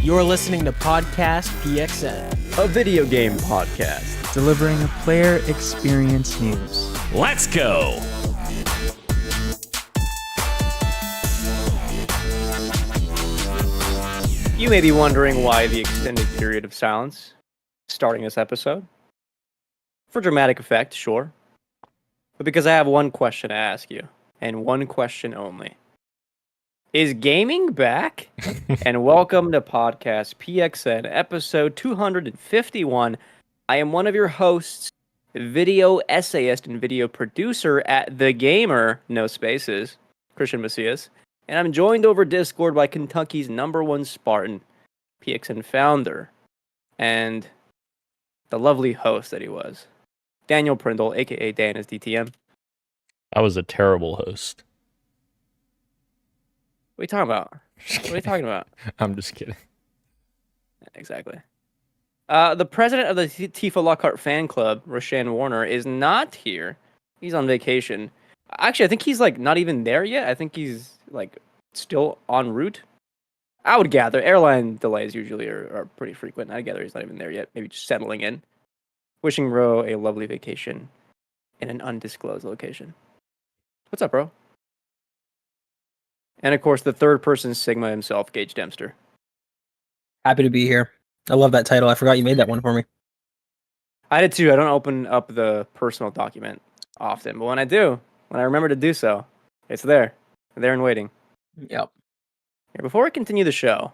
You're listening to Podcast PXN, a video game podcast, delivering player experience news. Let's go! You may be wondering why the extended period of silence starting this episode. For dramatic effect, sure. But because I have one question to ask you, and one question only. Is gaming back? And welcome to Podcast PXN, episode 251. I am one of your hosts, video essayist and video producer at The Gamer, no spaces, Christian Macias. And I'm joined over Discord by Kentucky's #1 Spartan, PXN founder, and the lovely host that he was, Daniel Prindle, aka Dan is DTM. I was a terrible host. What are you talking about? What are you talking about? I'm just kidding. Exactly. The president of the Tifa Lockhart fan club, Roshan Warner, is not here. He's on vacation. Actually, I think he's not even there yet. I think he's still en route. I would gather airline delays usually are pretty frequent. I gather he's not even there yet. Maybe just settling in. Wishing Ro a lovely vacation in an undisclosed location. What's up, bro? And of course, the third person Sigma himself, Gage Dempster. Happy to be here. I love that title. I forgot you made that one for me. I did too. I don't open up the personal document often, but when I do, when I remember to do so, it's there. There and waiting. Yep. Here, before we continue the show,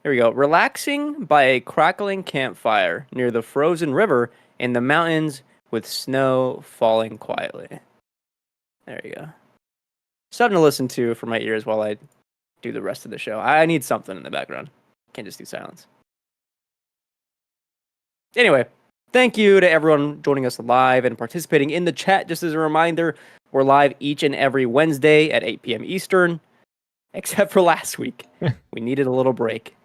here we go. Relaxing by a crackling campfire near the frozen river in the mountains with snow falling quietly. There you go. Something to listen to for my ears while I do the rest of the show. I need something in the background. Can't just do silence. Anyway, thank you to everyone joining us live and participating in the chat. Just as a reminder, we're live each and every Wednesday at 8 p.m. Eastern, except for last week. We needed a little break.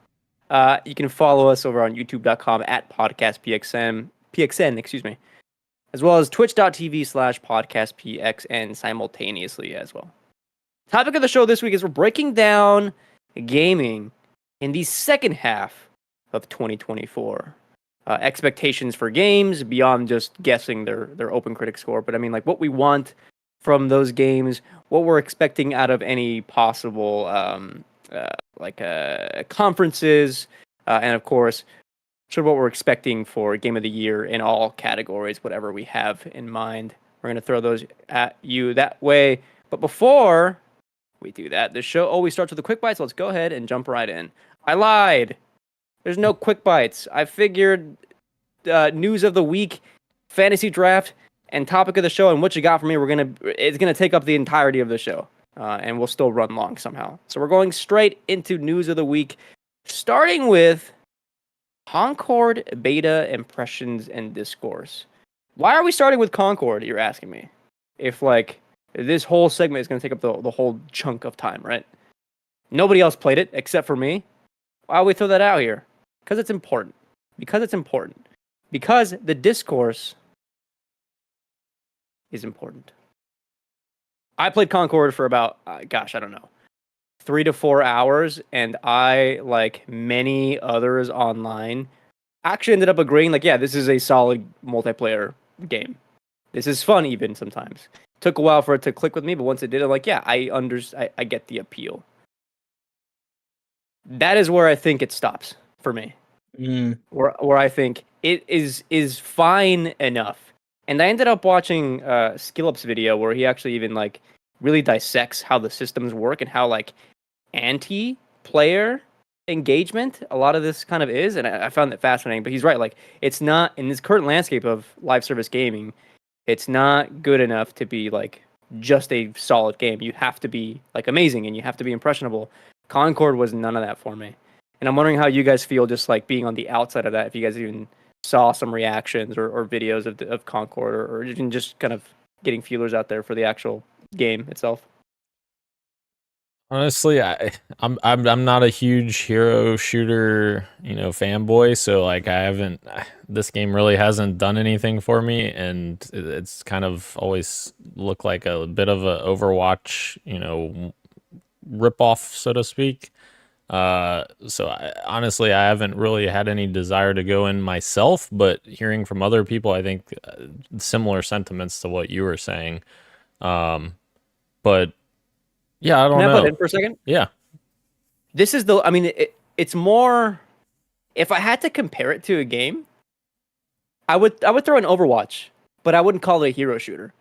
You can follow us over on youtube.com at podcastpxn, excuse me, as well as twitch.tv/podcastpxn simultaneously as well. Topic of the show this week is we're breaking down gaming in the second half of 2024. Expectations for games beyond just guessing their open critic score, but I mean what we want from those games, what we're expecting out of any possible conferences, and of course, sort of what we're expecting for Game of the Year in all categories, whatever we have in mind. We're going to throw those at you that way. But before we do that, the show always starts with the quick bites. So let's go ahead and jump right in. I lied. There's no quick bites. I figured news of the week, fantasy draft, and topic of the show, and what you got for me, it's gonna take up the entirety of the show, and we'll still run long somehow. So we're going straight into news of the week, starting with Concord beta impressions and discourse. Why are we starting with Concord? You're asking me. If this whole segment is gonna take up the whole chunk of time, right? Nobody else played it except for me. Why would we throw that out here? Because it's important. Because the discourse is important. I played Concord for about, I don't know, 3 to 4 hours, and I, like many others online, actually ended up agreeing, yeah, this is a solid multiplayer game. This is fun even sometimes. Took a while for it to click with me, but once it did, I'm yeah, I get the appeal. That is where I think it stops for me. Where I think it is fine enough. And I ended up watching SkillUp's video where he actually even really dissects how the systems work and how anti-player engagement a lot of this kind of is, and I found that fascinating. But he's right, it's not in this current landscape of live service gaming, it's not good enough to be just a solid game. You have to be amazing and you have to be impressionable. Concord was none of that for me. And I'm wondering how you guys feel just being on the outside of that, if you guys even saw some reactions or videos of Concord or even just kind of getting feelers out there for the actual game itself. Honestly, I'm not a huge hero shooter, fanboy, so I haven't, this game really hasn't done anything for me, and it's kind of always looked like a bit of a Overwatch, rip off, so to speak. So honestly, I haven't really had any desire to go in myself, but hearing from other people, I think similar sentiments to what you were saying. But yeah, I don't Can I butt know. in for a second? Yeah. This is I mean, it's more. If I had to compare it to a game, I would throw an Overwatch, but I wouldn't call it a hero shooter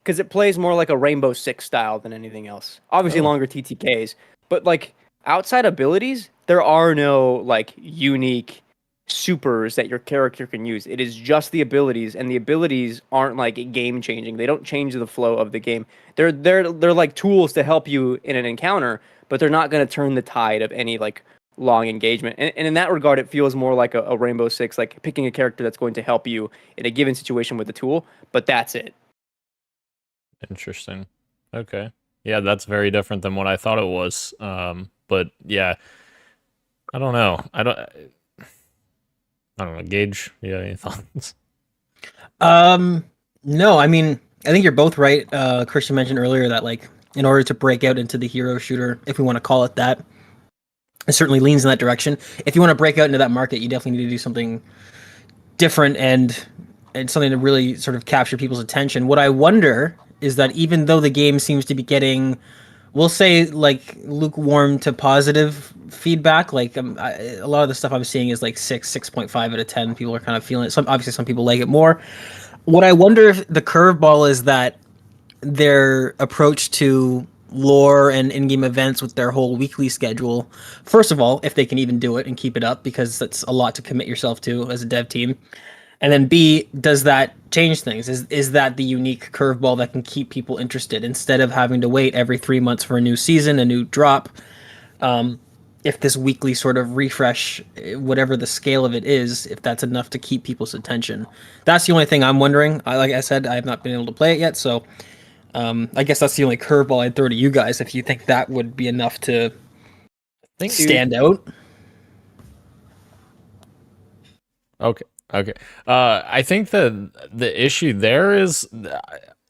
because it plays more like a Rainbow Six style than anything else. Obviously, Oh. longer TTKs, but like outside abilities, there are no like unique supers that your character can use. It is just the abilities, and the abilities aren't like game changing. They don't change the flow of the game. They're like tools to help you in an encounter, but they're not going to turn the tide of any like long engagement. And in that regard, it feels more like a Rainbow Six, like picking a character that's going to help you in a given situation with the tool, but that's it. Interesting. Okay. Yeah, that's very different than what I thought it was. But yeah, I don't know. I don't know. Gage, you have any thoughts? No, I mean, I think you're both right. Christian mentioned earlier that like in order to break out into the hero shooter, if we want to call it that, it certainly leans in that direction. If you want to break out into that market, you definitely need to do something different and something to really sort of capture people's attention. What I wonder is that even though the game seems to be getting, we'll say, like lukewarm to positive feedback, like a lot of the stuff I'm seeing is like 6.5 out of 10. People are kind of feeling it. Obviously some people like it more. What I wonder if the curveball is that their approach to lore and in-game events with their whole weekly schedule. First of all, if they can even do it and keep it up, because that's a lot to commit yourself to as a dev team. And then B, does that change things? Is that the unique curveball that can keep people interested instead of having to wait every 3 months for a new season, a new drop? If this weekly sort of refresh, whatever the scale of it is, if that's enough to keep people's attention. That's the only thing I'm wondering. Like I said, I have not been able to play it yet, so I guess that's the only curveball I'd throw to you guys if you think that would be enough to stand out. Okay. I think the issue there is,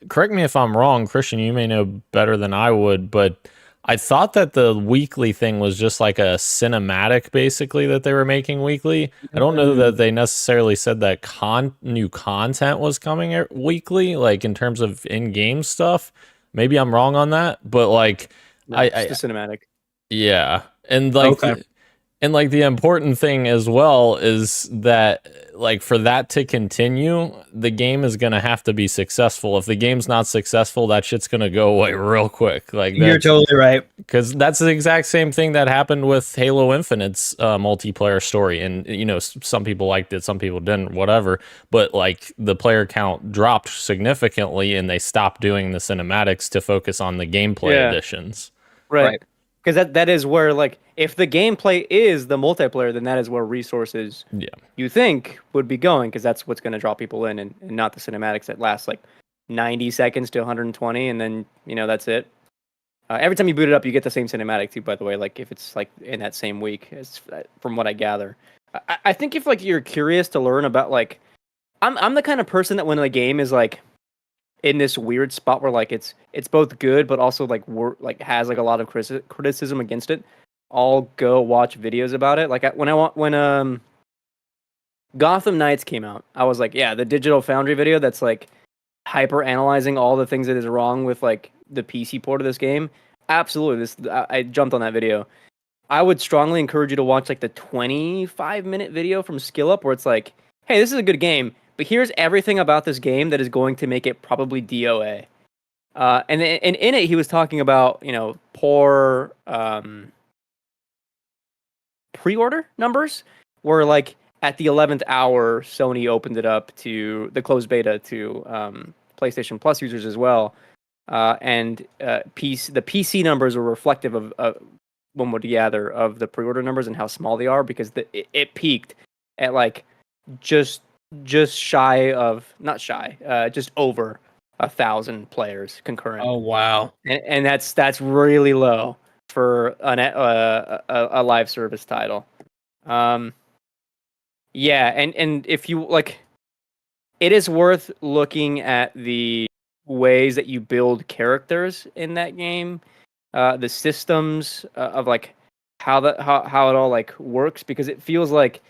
correct me if I'm wrong, Christian, you may know better than I would, but I thought that the weekly thing was just like a cinematic, basically, that they were making weekly. I don't know that they necessarily said that new content was coming weekly, like in terms of in-game stuff. Maybe I'm wrong on that, but like, No, just the cinematic. Yeah, and like, Okay. and like the important thing as well is that like for that to continue, the game is gonna have to be successful. If the game's not successful, that shit's gonna go away real quick. Like You're totally right. because that's the exact same thing that happened with Halo Infinite's multiplayer story. And you know, some people liked it, some people didn't, whatever. But like the player count dropped significantly, and they stopped doing the cinematics to focus on the gameplay additions. Right. Because that is where, like, if the gameplay is the multiplayer, then that is where resources you think would be going, because that's what's going to draw people in, and not the cinematics that last like 90 seconds to 120, and then, you know, that's it. Every time you boot it up, you get the same cinematic too, by the way, like if it's like in that same week, as from what I gather. I think if like you're curious to learn about, like, I'm the kind of person that when a game is like in this weird spot where like it's both good but also like has like a lot of criticism against it, I'll go watch videos about it. Like when Gotham Knights came out, I was like, yeah, the Digital Foundry video that's like hyper analyzing all the things that is wrong with like the PC port of this game. Absolutely, I jumped on that video. I would strongly encourage you to watch like the 25-minute video from SkillUp where it's like, hey, this is a good game, but here's everything about this game that is going to make it probably DOA. And in it, he was talking about, you know, poor pre-order numbers, where like at the 11th hour, Sony opened it up to the closed beta to PlayStation Plus users as well. And the PC numbers were reflective of one would gather of the pre-order numbers and how small they are, because it peaked at like just shy of, not shy, just over 1,000 players concurrent. Oh wow! And that's really low for a live service title. Yeah, and if you like, it is worth looking at the ways that you build characters in that game, the systems of like how it all like works, because it feels like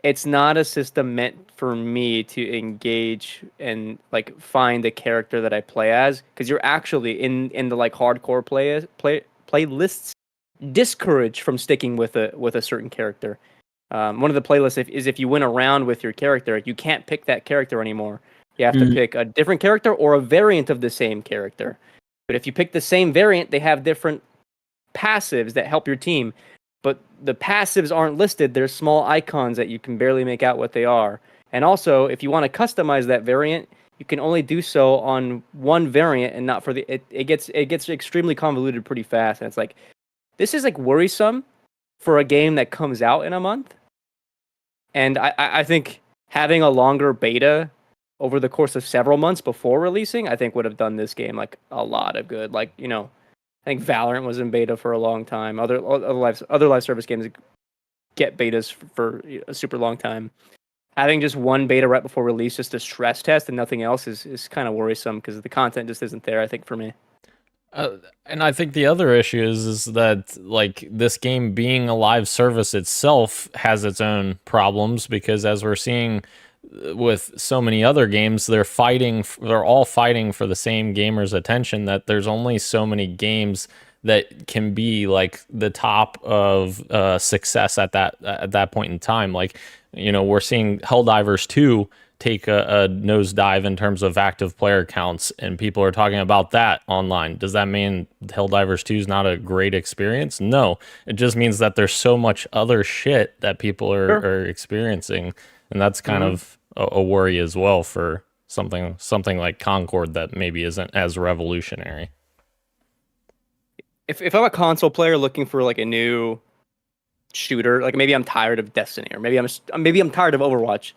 it's not a system meant for me to engage and like find a character that I play as, because you're actually in the like hardcore playlists discouraged from sticking with a certain character. One of the playlists is if you win a round with your character, you can't pick that character anymore. You have to pick a different character or a variant of the same character. But if you pick the same variant, they have different passives that help your team. But the passives aren't listed. There's small icons that you can barely make out what they are. And also, if you want to customize that variant, you can only do so on one variant and not for the. It gets extremely convoluted pretty fast, and it's like, this is like worrisome for a game that comes out in a month. And I think having a longer beta over the course of several months before releasing, I think would have done this game like a lot of good. Like, you know, I think Valorant was in beta for a long time. Other live service games get betas for a super long time. Having just one beta right before release, just a stress test and nothing else, is kind of worrisome because the content just isn't there, I think, for me. And I think the other issue is that like this game being a live service itself has its own problems, because as we're seeing with so many other games, they're all fighting for the same gamers' attention, that there's only so many games that can be like the top of success at that point in time. Like, you know, we're seeing Helldivers 2 take a nosedive in terms of active player counts, and people are talking about that online. Does that mean Helldivers 2 is not a great experience? No, it just means that there's so much other shit that people are experiencing, and that's kind of a worry as well for something like Concord that maybe isn't as revolutionary. If I'm a console player looking for like a new shooter, like maybe I'm tired of Destiny, or maybe I'm tired of Overwatch.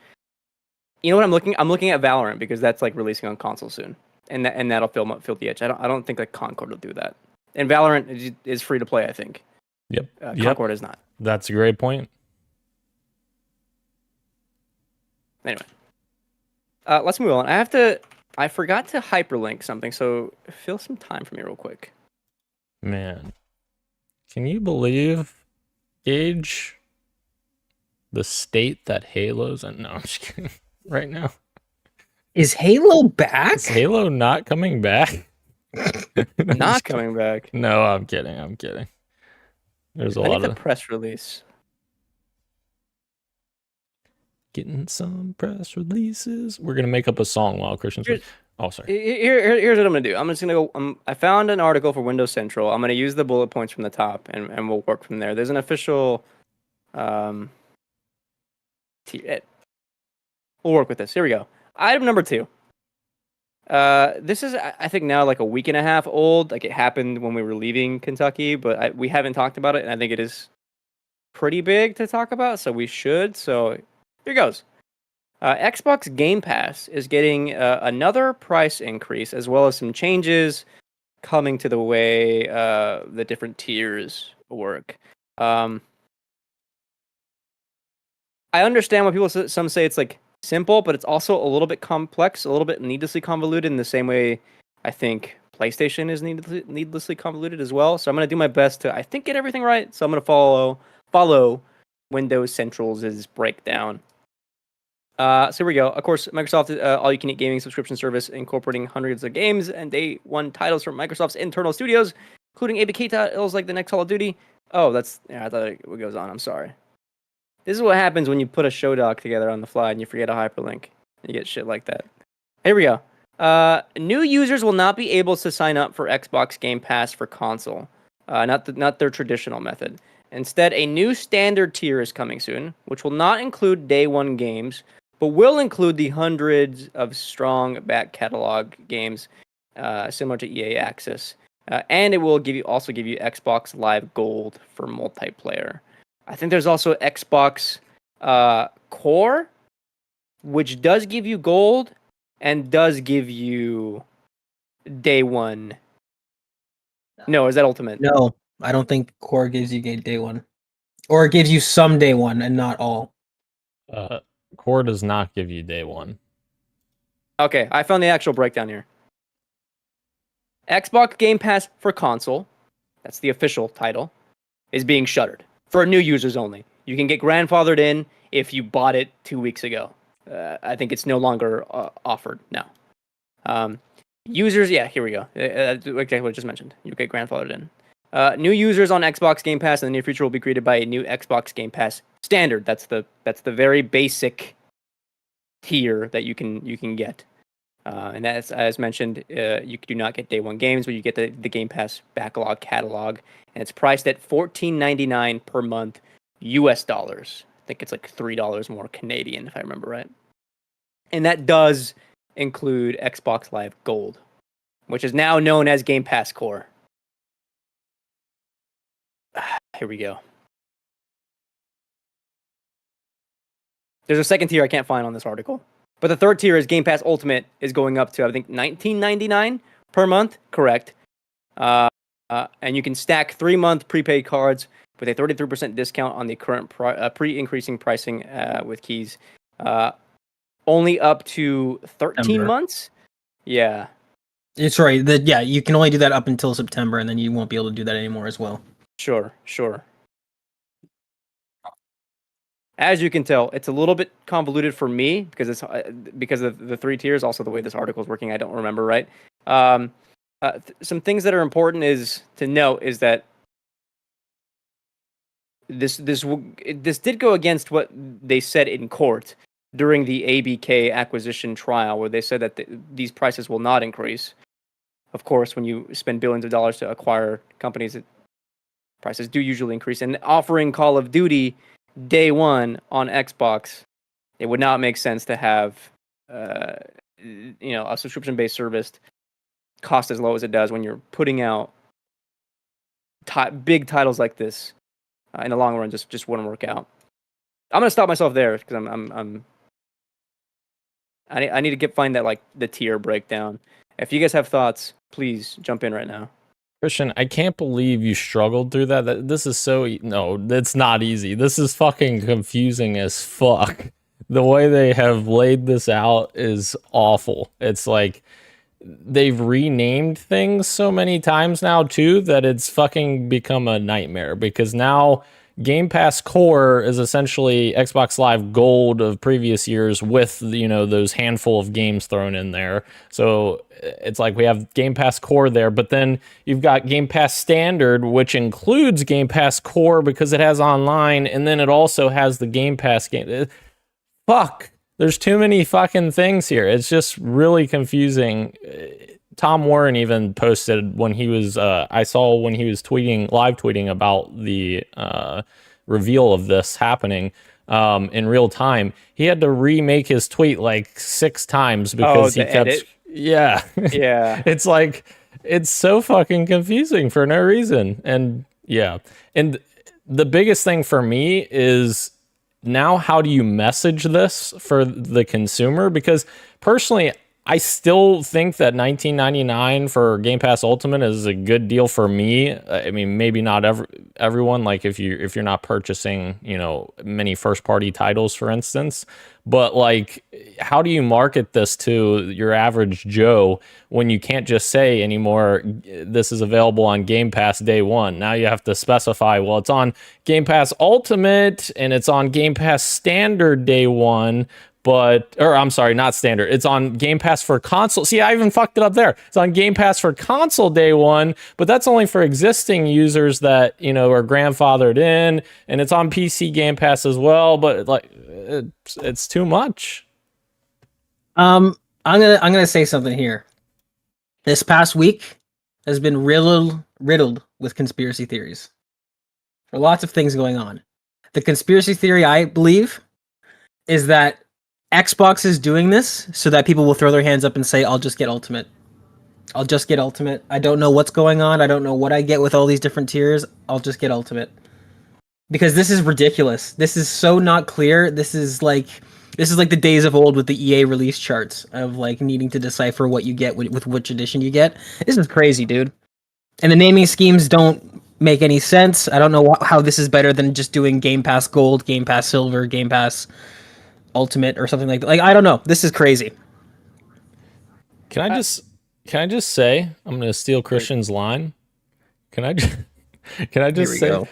You know what I'm looking at Valorant, because that's like releasing on console soon, and that'll fill the itch. I don't think like Concord will do that. And Valorant is free to play, I think. Yep. Concord is not. That's a great point. Anyway, let's move on. I forgot to hyperlink something, so fill some time for me real quick. Man, can you believe, Gage, the state that Halo's in? No, I'm just kidding. Right now, Is Halo back? is Halo not coming back? Not coming back. No, I'm kidding. There's a I lot think of the press release. getting some press releases. We're gonna make up a song while Christian's. Oh, sorry. Here's what I'm gonna do. I'm just gonna go. I found an article for Windows Central. I'm gonna use the bullet points from the top, and we'll work from there. There's an official. We'll work with this. Here we go. Item number 2. This is, I think, now like a week and a half old. Like, it happened when we were leaving Kentucky, but we haven't talked about it, and I think it is pretty big to talk about, so we should. So here goes. Xbox Game Pass is getting another price increase, as well as some changes coming to the way the different tiers work. I understand why some say it's like simple, but it's also a little bit complex, a little bit needlessly convoluted, in the same way I think PlayStation is needlessly convoluted as well. So I'm going to do my best to, I think, get everything right. So I'm going to follow Windows Central's breakdown. So here we go. Of course, Microsoft all-you-can-eat gaming subscription service, incorporating hundreds of games and day one titles from Microsoft's internal studios, including ABK titles like the next Call of Duty. Oh, I thought it goes on. I'm sorry. This is what happens when you put a show doc together on the fly and you forget a hyperlink. You get shit like that. Here we go. New users will not be able to sign up for Xbox Game Pass for console. Not their traditional method. Instead, a new standard tier is coming soon, which will not include day one games, but will include the hundreds of strong back catalog games, similar to EA Access. And it will also give you Xbox Live Gold for multiplayer. I think there's also Xbox Core, which does give you gold and does give you day one. No, is that Ultimate? No, I don't think Core gives you day one. Or it gives you some day one and not all. Core does not give you day one. Okay, I found the actual breakdown here. Xbox Game Pass for console. That's the official title. is being shuttered for new users only. You can get grandfathered in if you bought it 2 weeks ago. I think it's no longer offered now. Users, yeah, here we go. Exactly what I just mentioned. You get grandfathered in. New users on Xbox Game Pass in the near future will be greeted by a new Xbox Game Pass standard. That's the very basic tier that you can get. And as mentioned, you do not get day one games, but you get the Game Pass backlog catalog, and it's priced at $14.99 per month, US dollars. I think it's like $3 more Canadian, if I remember right. And that does include Xbox Live Gold, which is now known as Game Pass Core. Here we go. There's a second tier I can't find on this article. But the third tier is Game Pass Ultimate is going up to, I think, $19.99 per month. Correct. And you can stack 3-month prepaid cards with a 33% discount on the current pre-increasing pricing with keys. Only up to 13 September. months? Yeah. Sorry, you can only do that up until September, and then you won't be able to do that anymore as well. Sure. As you can tell, it's a little bit convoluted for me because it's because of the 3 tiers. Also, the way this article is working, I don't remember right. Some things that are important to note is that this did go against what they said in court during the ABK acquisition trial, where they said that these prices will not increase. Of course, when you spend billions of dollars to acquire companies, prices do usually increase. And offering Call of Duty day one on Xbox, it would not make sense to have a subscription-based service cost as low as it does when you're putting out big titles like this. In the long run, just wouldn't work out. I'm gonna stop myself there because I need to find that, like, the tier breakdown. If you guys have thoughts, please jump in right now. Christian, I can't believe you struggled through that. This is no, it's not easy. This is fucking confusing as fuck. The way they have laid this out is awful. It's like they've renamed things so many times now too that it's fucking become a nightmare, because now Game Pass Core is essentially Xbox Live Gold of previous years with, those handful of games thrown in there. So it's like we have Game Pass Core there, but then you've got Game Pass Standard, which includes Game Pass Core because it has online, and then it also has the Game Pass game. Fuck. There's too many fucking things here. It's just really confusing. Tom Warren even posted when he was, I saw when he was live tweeting about the reveal of this happening in real time. He had to remake his tweet like 6 times because he kept. Edit? Yeah. Yeah. It's like, it's so fucking confusing for no reason. And yeah. And the biggest thing for me is, now how do you message this for the consumer? Because personally, I still think that $19.99 for Game Pass Ultimate is a good deal for me. I mean, maybe not everyone, like if you're not purchasing, many first party titles, for instance. But like, how do you market this to your average Joe when you can't just say anymore, this is available on Game Pass day one? Now you have to specify, well, it's on Game Pass Ultimate and it's on Game Pass Standard day one. I'm sorry, not standard. It's on Game Pass for console. See, I even fucked it up there. It's on Game Pass for console day one, but that's only for existing users that, are grandfathered in, and it's on PC Game Pass as well, but like it's too much. I'm gonna say something here. This past week has been riddled with conspiracy theories. There are lots of things going on. The conspiracy theory, I believe, is that Xbox is doing this so that people will throw their hands up and say, I'll just get Ultimate. I'll just get Ultimate. I don't know what's going on. I don't know what I get with all these different tiers. I'll just get Ultimate. Because this is ridiculous. This is so not clear. This is like the days of old with the EA release charts of like needing to decipher what you get with which edition you get. This is crazy, dude. And the naming schemes don't make any sense. I don't know how this is better than just doing Game Pass Gold, Game Pass Silver, Game Pass Ultimate or something like that. Like, I don't know. This is crazy. Can I just say, I'm going to steal Christian's line. Can I Can I Here just we say, go.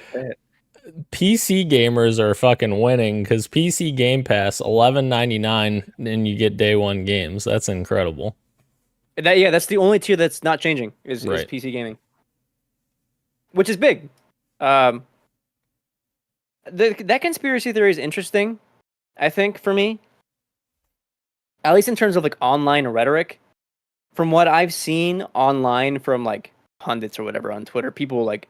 PC gamers are fucking winning because PC Game Pass $11.99 and you get day one games. That's incredible. That's the only tier that's not changing is Right. PC gaming, which is big. That conspiracy theory is interesting, I think, for me. At least in terms of like online rhetoric. From what I've seen online from like pundits or whatever on Twitter, people like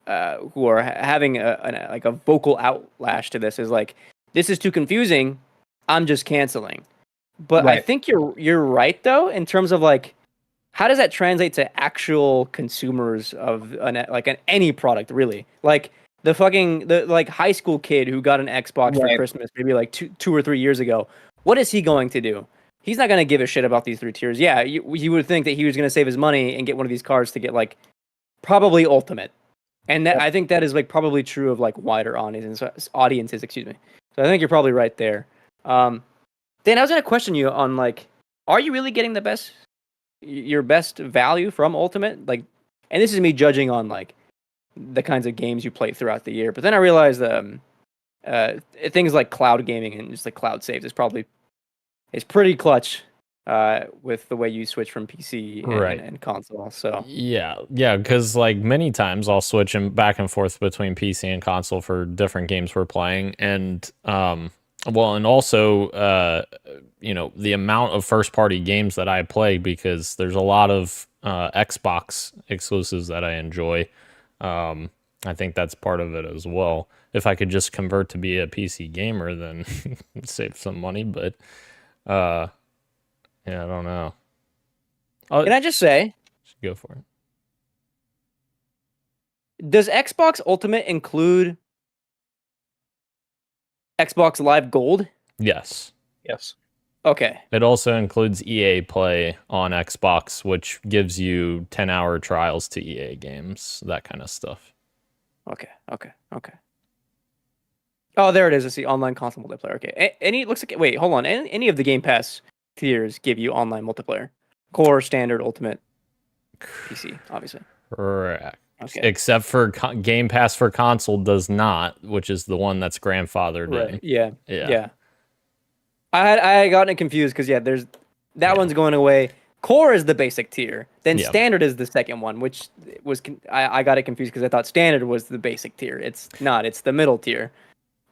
who are having a vocal outlash to this is like, this is too confusing, I'm just canceling. But I Right. think you're right though, in terms of like, how does that translate to actual consumers of any product really? Like the like high school kid who got an Xbox for Right. Christmas maybe like 2 or 3 years ago. What is he going to do? He's not going to give a shit about these 3 tiers. Yeah, you would think that he was going to save his money and get one of these cards to get like probably Ultimate. And that, I think that is like probably true of like wider audiences, excuse me. So I think you're probably right there. Dan, I was going to question you on like, are you really getting your best value from Ultimate? Like, and this is me judging on like the kinds of games you play throughout the year. But then I realized things like cloud gaming and just like cloud saves is pretty clutch with the way you switch from PC and console. So yeah, because like many times I'll switch back and forth between PC and console for different games we're playing, and and also the amount of first party games that I play, because there's a lot of Xbox exclusives that I enjoy. I think that's part of it as well. If I could just convert to be a PC gamer, then save some money, but yeah, I don't know. can I just say, Go for it. does Xbox Ultimate include Xbox Live Gold? Yes. Yes. Okay. It also includes EA Play on Xbox, which gives you 10-hour trials to EA games, that kind of stuff. Okay. Oh, there it is. I see online console multiplayer. Okay. Looks like, wait, hold on. Any of the Game Pass tiers give you online multiplayer? Core, standard, ultimate, PC, obviously. Correct. Okay. Except for Game Pass for console does not, which is the one that's grandfathered in. Yeah. I had gotten it confused because there's that one's going away. Core is the basic tier. Then standard is the second one, which was I got it confused because I thought standard was the basic tier. It's not. It's the middle tier.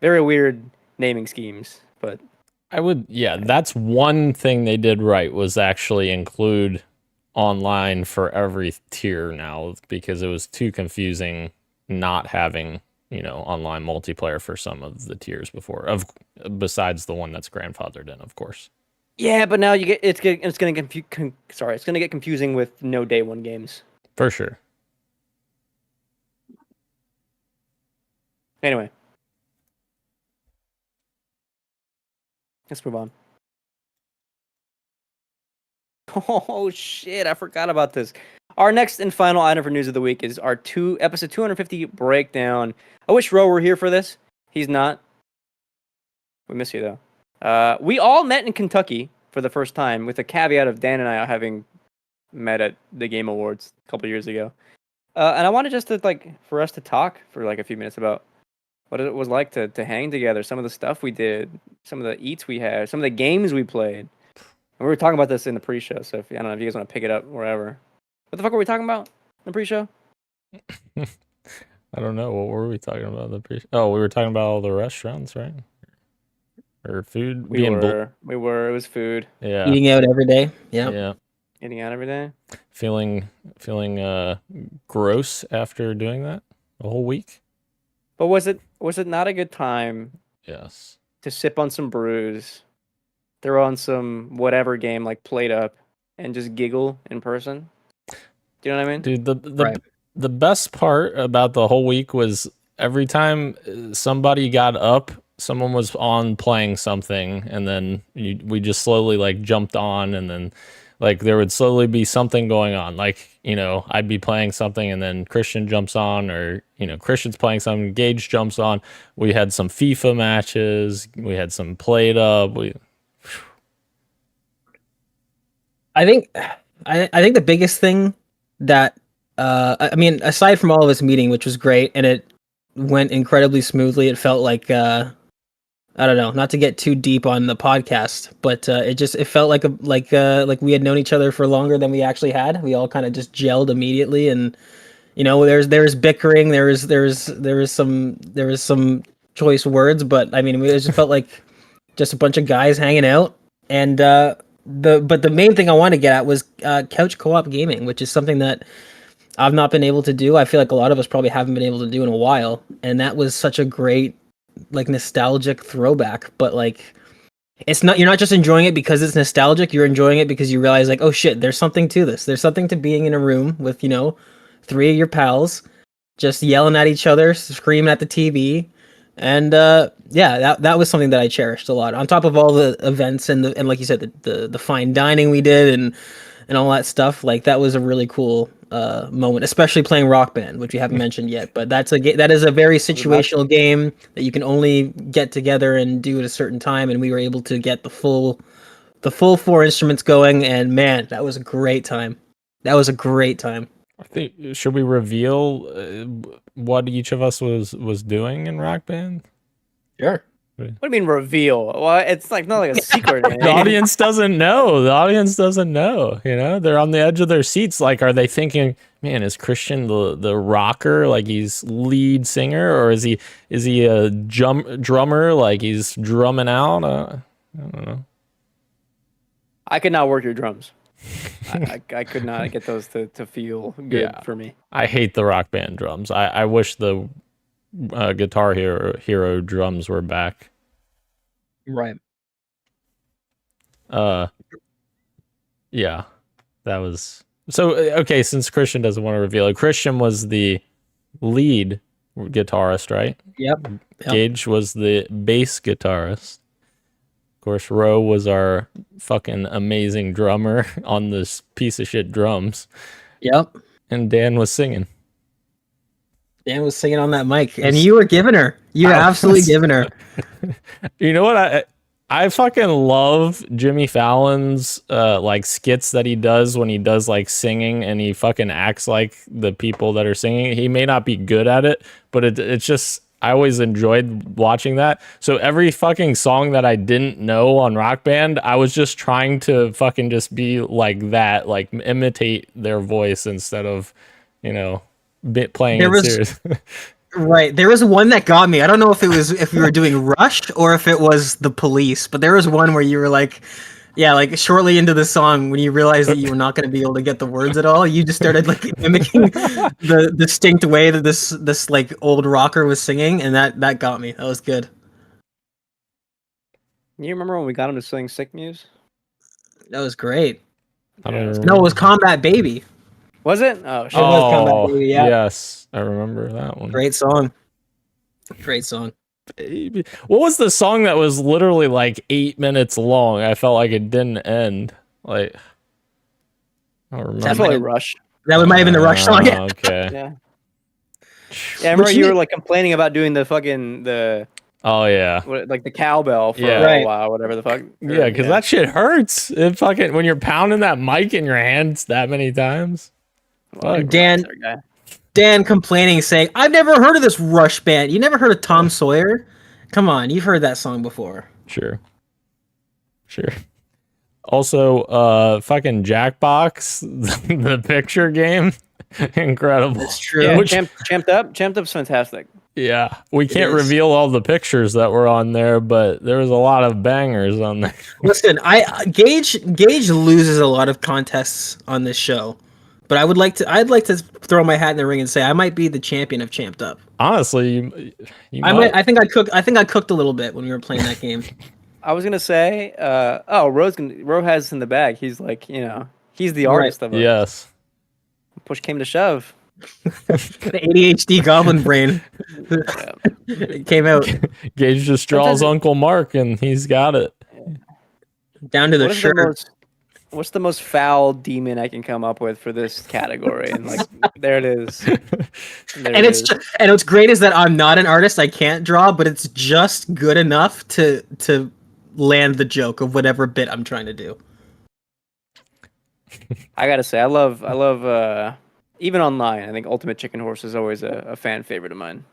Very weird naming schemes, but that's one thing they did right, was actually include online for every tier now, because it was too confusing not having online multiplayer for some of the tiers besides the one that's grandfathered in, of course. Yeah, but now it's going to get confusing with no day one games. For sure. Anyway, let's move on. Oh shit, I forgot about this. Our next and final item for news of the week is our episode 250 breakdown. I wish Ro were here for this. He's not. We miss you though. We all met in Kentucky for the first time, with a caveat of Dan and I having met at the Game Awards a couple years ago. And I wanted just to for us to talk for like a few minutes about what it was like to hang together, some of the stuff we did, some of the eats we had, some of the games we played. And we were talking about this in the pre-show, so I don't know if you guys want to pick it up wherever. What the fuck were we talking about in the pre-show? I don't know. What were we talking about in the pre-show? Oh, we were talking about all the restaurants, right? Or food? We were. It was food. Yeah. Eating out every day. Yeah. Yeah. Eating out every day. Feeling gross after doing that a whole week. But was it not a good time? Yes. To sip on some brews, throw on some whatever game like Played Up, and just giggle in person? Do you know what I mean? Dude, the best part about the whole week was every time somebody got up, someone was on playing something, and then we just slowly jumped on, and then there would slowly be something going on. I'd be playing something, and then Christian jumps on, or Christian's playing something, Gage jumps on. We had some FIFA matches, we had some Played Up. I think the biggest thing that I mean, aside from all of us meeting, which was great, and it went incredibly smoothly. It felt like I don't know, not to get too deep on the podcast, but it felt like we had known each other for longer than we actually had. We all kind of just gelled immediately, and there's bickering, there was some choice words, but I mean, it just felt like just a bunch of guys hanging out, and the main thing I wanted to get at was couch co-op gaming, which is something that I've not been able to do. I feel like a lot of us probably haven't been able to do in a while, and that was such a great like nostalgic throwback. But like, you're not just enjoying it because it's nostalgic, you're enjoying it because you realize like, oh shit, there's something to this. There's something to being in a room with, three of your pals just yelling at each other, screaming at the TV. And that was something that I cherished a lot. On top of all the events and like you said, the fine dining we did and all that stuff, like that was a really cool moment, especially playing Rock Band, which we haven't mentioned yet. But that is a very situational game that you can only get together and do at a certain time. And we were able to get the full 4 instruments going, and man, that was a great time. I think, should we reveal what each of us was doing in Rock Band? Sure. What do you mean reveal? Well, it's like not like a secret. The audience doesn't know. They're on the edge of their seats. Like, are they thinking, man, is Christian the rocker, like he's lead singer, or is he a drummer, like he's drumming out? I don't know. I could not work your drums. I could not get those to feel good for me. I hate the Rock Band drums. I wish the Guitar Hero drums were back. Right. Yeah, that was so. Okay, since Christian doesn't want to reveal it, Christian was the lead guitarist, right? Yep. Gage was the bass guitarist. Of course, Ro was our fucking amazing drummer on this piece of shit drums. Yep. And Dan was singing. Dan was singing on that mic, and you were giving her. You were absolutely giving her. You know what? I fucking love Jimmy Fallon's like skits that he does when he does like singing, and he fucking acts like the people that are singing. He may not be good at it, but it's just, I always enjoyed watching that. So every fucking song that I didn't know on Rock Band, I was just trying to fucking just be like that, like imitate their voice instead of, playing it serious. Right. There was one that got me. I don't know if we were doing Rush or if it was The Police, but there was one where you were like, like shortly into the song, when you realized that you were not going to be able to get the words at all, you just started like mimicking the distinct way that this like old rocker was singing, and that got me. That was good. You remember when we got him to sing Sick Muse? That was great. I don't remember. No, it was Combat Baby. Was it? Oh, shit. It was Combat Baby, yeah. Yes, I remember that one. Great song. Baby. What was the song that was literally like 8 minutes long? I felt like it didn't end. Like, I don't remember. That's probably Rush. That might have been the Rush song. Okay. Yeah. I remember you were like complaining about doing the Oh yeah, like the cowbell for a while, whatever the fuck. Yeah, because that shit hurts. It fucking, when you're pounding that mic in your hands that many times. Well, Dan complaining, saying, "I've never heard of this Rush band. You never heard of Tom Sawyer? Come on, you've heard that song before." Sure. Also, fucking Jackbox, the picture game, incredible. That's true. Yeah, Champed Up's fantastic. Yeah, we can't reveal all the pictures that were on there, but there was a lot of bangers on there. Listen, Gage loses a lot of contests on this show, but I'd like to throw my hat in the ring and say I might be the champion of Champed Up. Honestly, you might. I think I cooked a little bit when we were playing that game. I was gonna say, Ro has us in the bag. He's like, he's the artist of it. Yes. Push came to shove. The ADHD goblin brain it came out. Gage just draws Uncle Mark and he's got it down to the shirt. What's the most foul demon I can come up with for this category? And like, there it is. And what's great is that I'm not an artist. I can't draw, but it's just good enough to land the joke of whatever bit I'm trying to do. I gotta say, I love even online, I think Ultimate Chicken Horse is always a fan favorite of mine.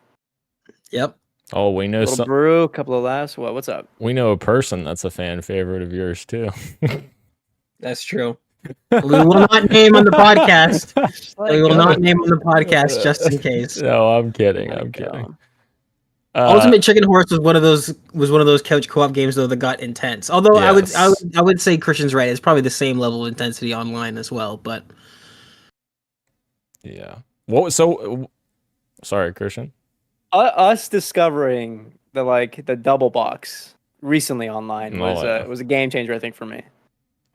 Yep. Oh, we know Little brew, a couple of laughs. What's up? We know a person that's a fan favorite of yours too. That's true. We will not name on the podcast. We will not name on the podcast just in case. No, I'm kidding. I'm kidding. Ultimate Chicken Horse was one of those couch co-op games though that got intense. Although yes. I would say Christian's right. It's probably the same level of intensity online as well. But yeah. What? So sorry, Christian. Us discovering the double box recently online was a game changer, I think, for me.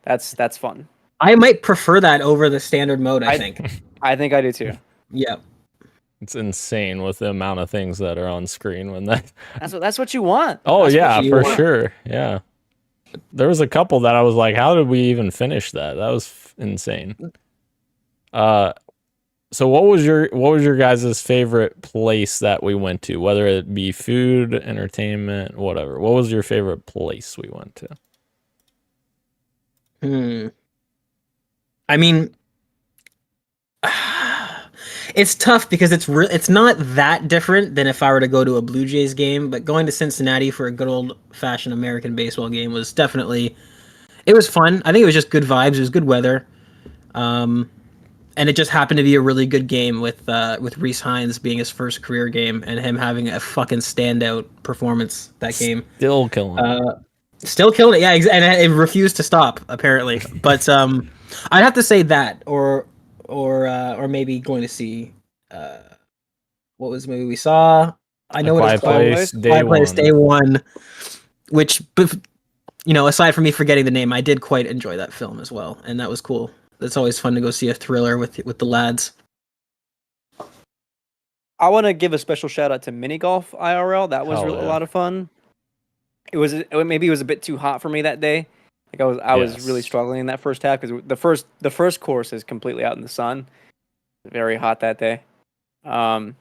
That's fun. I might prefer that over the standard mode, I think. I think I do too. Yeah. It's insane with the amount of things that are on screen when that's what you want. Oh that's yeah, for sure. Yeah. There was a couple that I was like, how did we even finish that? That was insane. So what was your guys' favorite place that we went to? Whether it be food, entertainment, whatever. What was your favorite place we went to? I mean, it's tough because it's not that different than if I were to go to a Blue Jays game, but going to Cincinnati for a good old-fashioned American baseball game was definitely, it was fun. I think it was just good vibes. It was good weather. And it just happened to be a really good game with Rhys Hines being his first career game and him having a fucking standout performance that game. Still killing it. Still killing it, yeah, and it refused to stop apparently. But I'd have to say that, or maybe going to see what was the movie we saw? I know what it's called. Quiet Place Day One, which, aside from me forgetting the name, I did quite enjoy that film as well, and that was cool. It's always fun to go see a thriller with the lads. I want to give a special shout out to Mini Golf IRL. That was a lot of fun. It was a bit too hot for me that day. Like I was really struggling in that first half because the first course is completely out in the sun. Very hot that day. I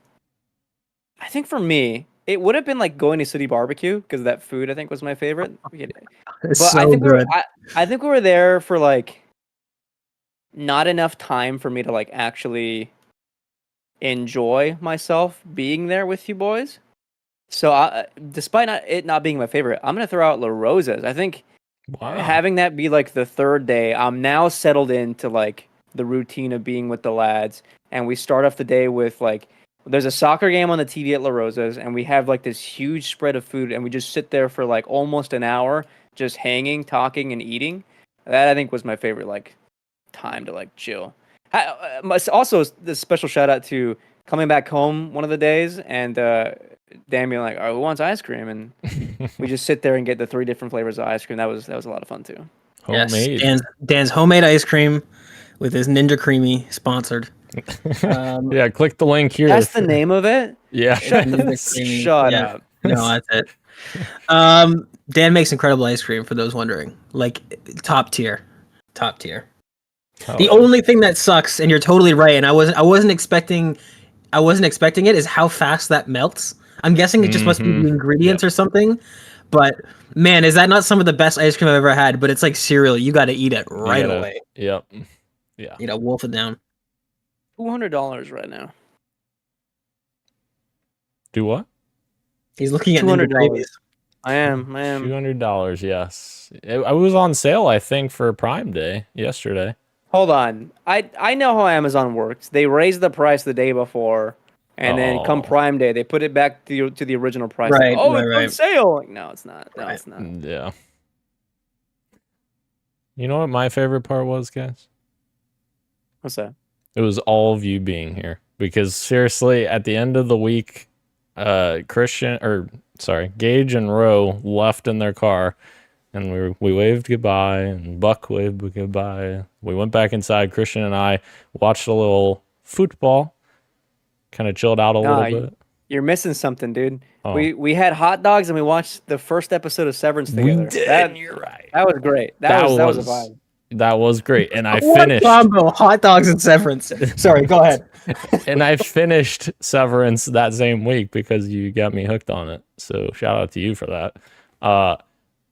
think for me, it would have been like going to City Barbecue because that food I think was my favorite. It's so good. I think we were there for like not enough time for me to like actually enjoy myself being there with you boys. So despite it not being my favorite, I'm going to throw out La Rosa's. I think having that be like the third day, I'm now settled into like the routine of being with the lads. And we start off the day with like, there's a soccer game on the TV at La Rosa's and we have like this huge spread of food and we just sit there for like almost an hour just hanging, talking, and eating. That I think was my favorite like time to like chill. Also, the special shout out to coming back home one of the days and Dan being like, "Oh, who wants ice cream?" And we just sit there and get the 3 different flavors of ice cream. That was a lot of fun too. Homemade. Yes, Dan's homemade ice cream with his Ninja Creamy sponsored. Yeah, click the link here. That's the name of it. Yeah. Shut up. No, that's it. Dan makes incredible ice cream for those wondering. Like top tier. The only thing that sucks, and you're totally right, and I wasn't expecting it, is how fast that melts. I'm guessing it just must be the ingredients or something. But man, is that not some of the best ice cream I've ever had? But it's like cereal. You got to eat it right away. Yep. Yeah. Wolf it down. $200 right now. Do what? He's looking at $200. I am. $200. Yes. It was on sale, I think, for Prime Day yesterday. Hold on. I know how Amazon works. They raise the price the day before, and then come Prime Day, they put it back to the original price. Right. Like, it's on sale. Like, no, it's not. No, it's not. Yeah. You know what my favorite part was, guys? What's that? It was all of you being here. Because seriously, at the end of the week, Gage and Ro left in their car. And we waved goodbye, and Buck waved goodbye. We went back inside. Christian and I watched a little football, kind of chilled out a little bit. You're missing something, dude. Oh. We had hot dogs, and we watched the first episode of Severance together. We did. You're right. That was great. That was a vibe. That was great. And I What finished. combo, hot dogs and Severance. Sorry, go ahead. And I finished Severance that same week because you got me hooked on it. So shout out to you for that.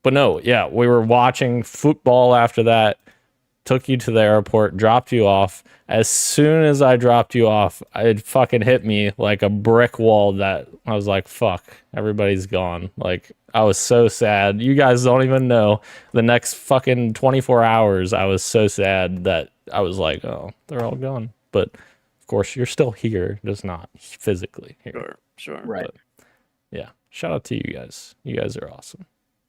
But no, yeah, we were watching football after that, took you to the airport, dropped you off. As soon as I dropped you off, it fucking hit me like a brick wall that I was like, fuck, everybody's gone. Like, I was so sad. You guys don't even know. The next fucking 24 hours, I was so sad that I was like, oh, they're all gone. But of course, you're still here, just not physically here. Sure. Right. But, yeah. Shout out to you guys. You guys are awesome.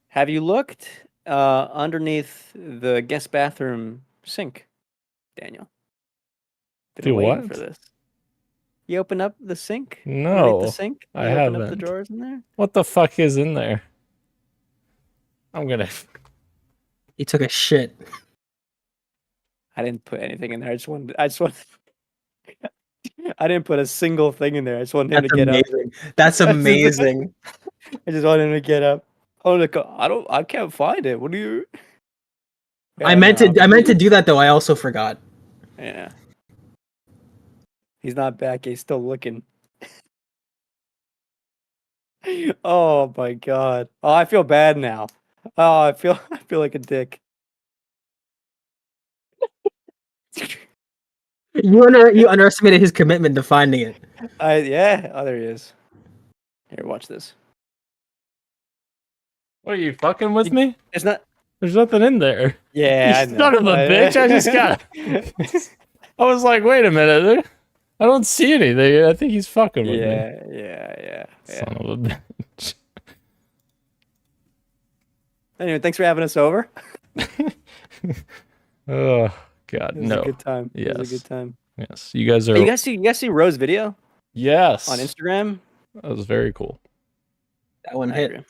Have you looked underneath the guest bathroom sink, Daniel? Do waiting what? For this. You open up the sink? No, underneath the sink? You I open haven't. up the drawers in there? What the fuck is in there? I'm gonna. He took a shit. I didn't put anything in there. I just wanted. I didn't put a single thing in there. I just wanted him That's to get amazing. That's amazing. up. I just wanted him to get up. I can't find it. What do you? I meant to do that though. I also forgot. Yeah. He's not back. He's still looking. Oh my god. Oh, I feel bad now. Oh, I feel like a dick. You underestimated his commitment to finding it. Yeah. Oh, there he is. Here, watch this. What are you fucking with me? It's not. There's nothing in there. Yeah. You son of a bitch! I just got. I was like, wait a minute. I don't see anything. I think he's fucking with me. Yeah. Son of a bitch. Anyway, thanks for having us over. Oh God, It was no. a good time. Yes. It was a good time. Yes, you guys are. Hey, you guys see Rose's video Yes. on Instagram? That was very cool. That one I hit. agree.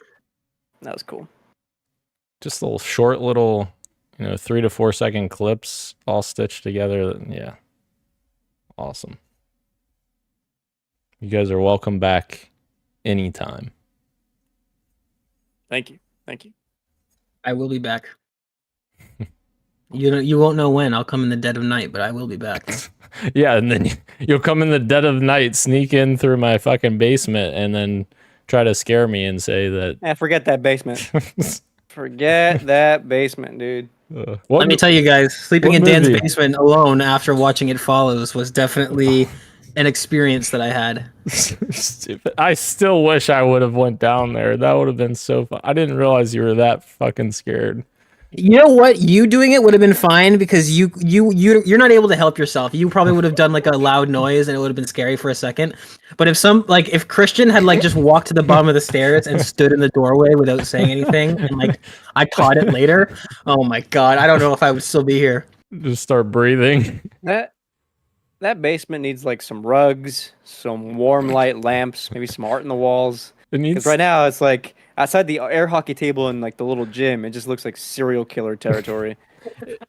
That was cool. Just little short, 3 to 4 second clips all stitched together. Yeah, awesome. You guys are welcome back anytime. Thank you. I will be back. You won't know when. I'll come in the dead of night, but I will be back. Yeah, and then you'll come in the dead of night, sneak in through my fucking basement, and then try to scare me and say that. Forget that basement. Forget that basement, dude. Let me tell you guys, sleeping what in Dan's movie? basement alone after watching It Follows was definitely an experience that I had. Stupid. I still wish I would have went down there. That would have been so fun. I didn't realize you were that fucking scared. You know what? You doing it would have been fine because you're not able to help yourself. You probably would have done like a loud noise and it would have been scary for a second. But if Christian had just walked to the bottom of the stairs and stood in the doorway without saying anything and I caught it later, oh my god, I don't know if I would still be here. Just start breathing. That basement needs some rugs, some warm light lamps, maybe some art in the walls. It needs. Because right now it's outside the air hockey table and the little gym, it just looks like serial killer territory.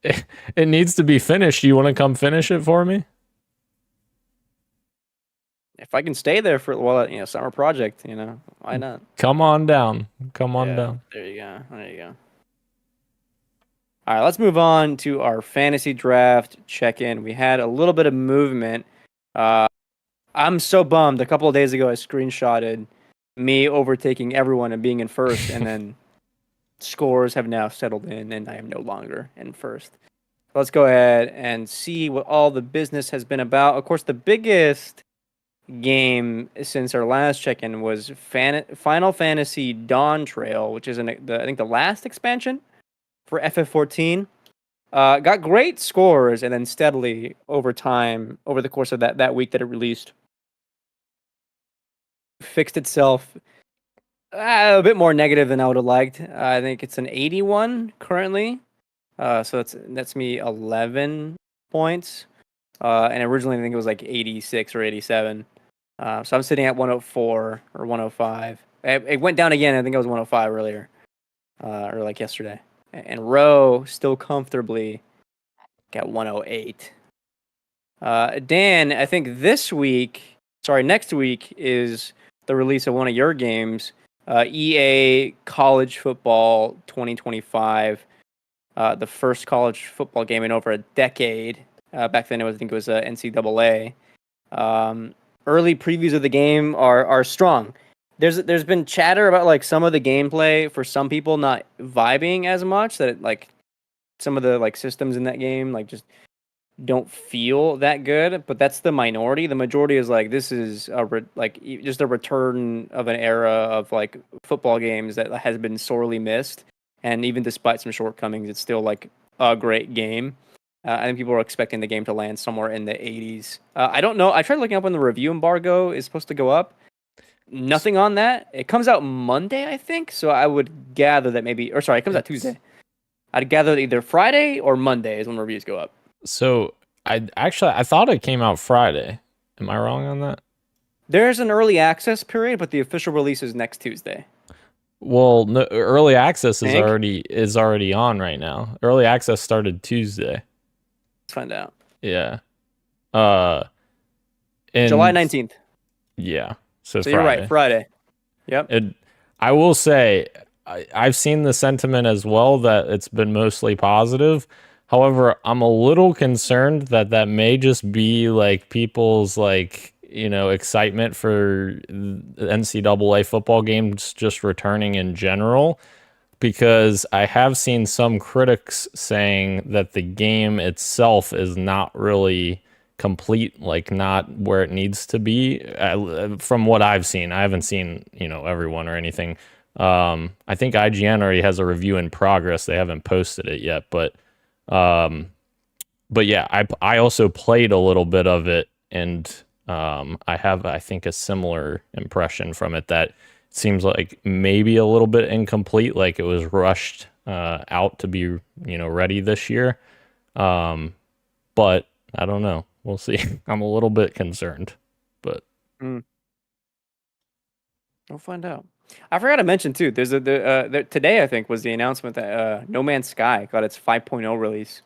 It needs to be finished. You want to come finish it for me? If I can stay there for summer project, why not? Come on down. Come on down. There you go. All right, let's move on to our fantasy draft check-in. We had a little bit of movement. I'm so bummed. A couple of days ago, I screenshotted me overtaking everyone and being in first, and then scores have now settled in, and I am no longer in first. Let's go ahead and see what all the business has been about. Of course, the biggest game since our last check-in was Final Fantasy Dawn Trail, which is I think the last expansion for FF14. Got great scores, and then steadily over time, over the course of that week that it released, fixed itself a bit more negative than I would have liked. I think it's an 81 currently. So that's me 11 points. And originally I think it was 86 or 87. So I'm sitting at 104 or 105. It went down again. I think it was 105 earlier, or yesterday. And Roe still comfortably at 108. Dan, I think next week is the release of one of your games, EA College Football 2025, the first college football game in over a decade. Back then, I think it was NCAA. Early previews of the game are strong. There's been chatter about some of the gameplay for some people not vibing as much, that some of the like systems in that game like just don't feel that good, but that's the minority. The majority is like this is just a return of an era of like football games that has been sorely missed, and even despite some shortcomings, it's still like a great game. I think people are expecting the game to land somewhere in the 80s. I don't know. I tried looking up when the review embargo is supposed to go up. Nothing on that. It comes out Monday, I think. So I would gather that it comes out Tuesday. I'd gather that either Friday or Monday is when reviews go up. So I thought it came out Friday. Am I wrong on that? There's an early access period, but the official release is next Tuesday. Well, no, early access is already on right now. Early access started Tuesday. Let's find out. Yeah. July 19th. Yeah. So you're right, Friday. Yep. I will say, I've seen the sentiment as well that it's been mostly positive. However, I'm a little concerned that may just be like people's like, excitement for NCAA football games just returning in general, because I have seen some critics saying that the game itself is not really complete, like not where it needs to be. From what I've seen, I haven't seen, everyone or anything. I think IGN already has a review in progress. They haven't posted it yet, but yeah, I also played a little bit of it, and I have, I think, a similar impression from it that it seems like maybe a little bit incomplete, like it was rushed out to be, ready this year. But I don't know. We'll see. I'm a little bit concerned, but we'll find out. I forgot to mention too. There's today I think was the announcement that No Man's Sky got its 5.0 release.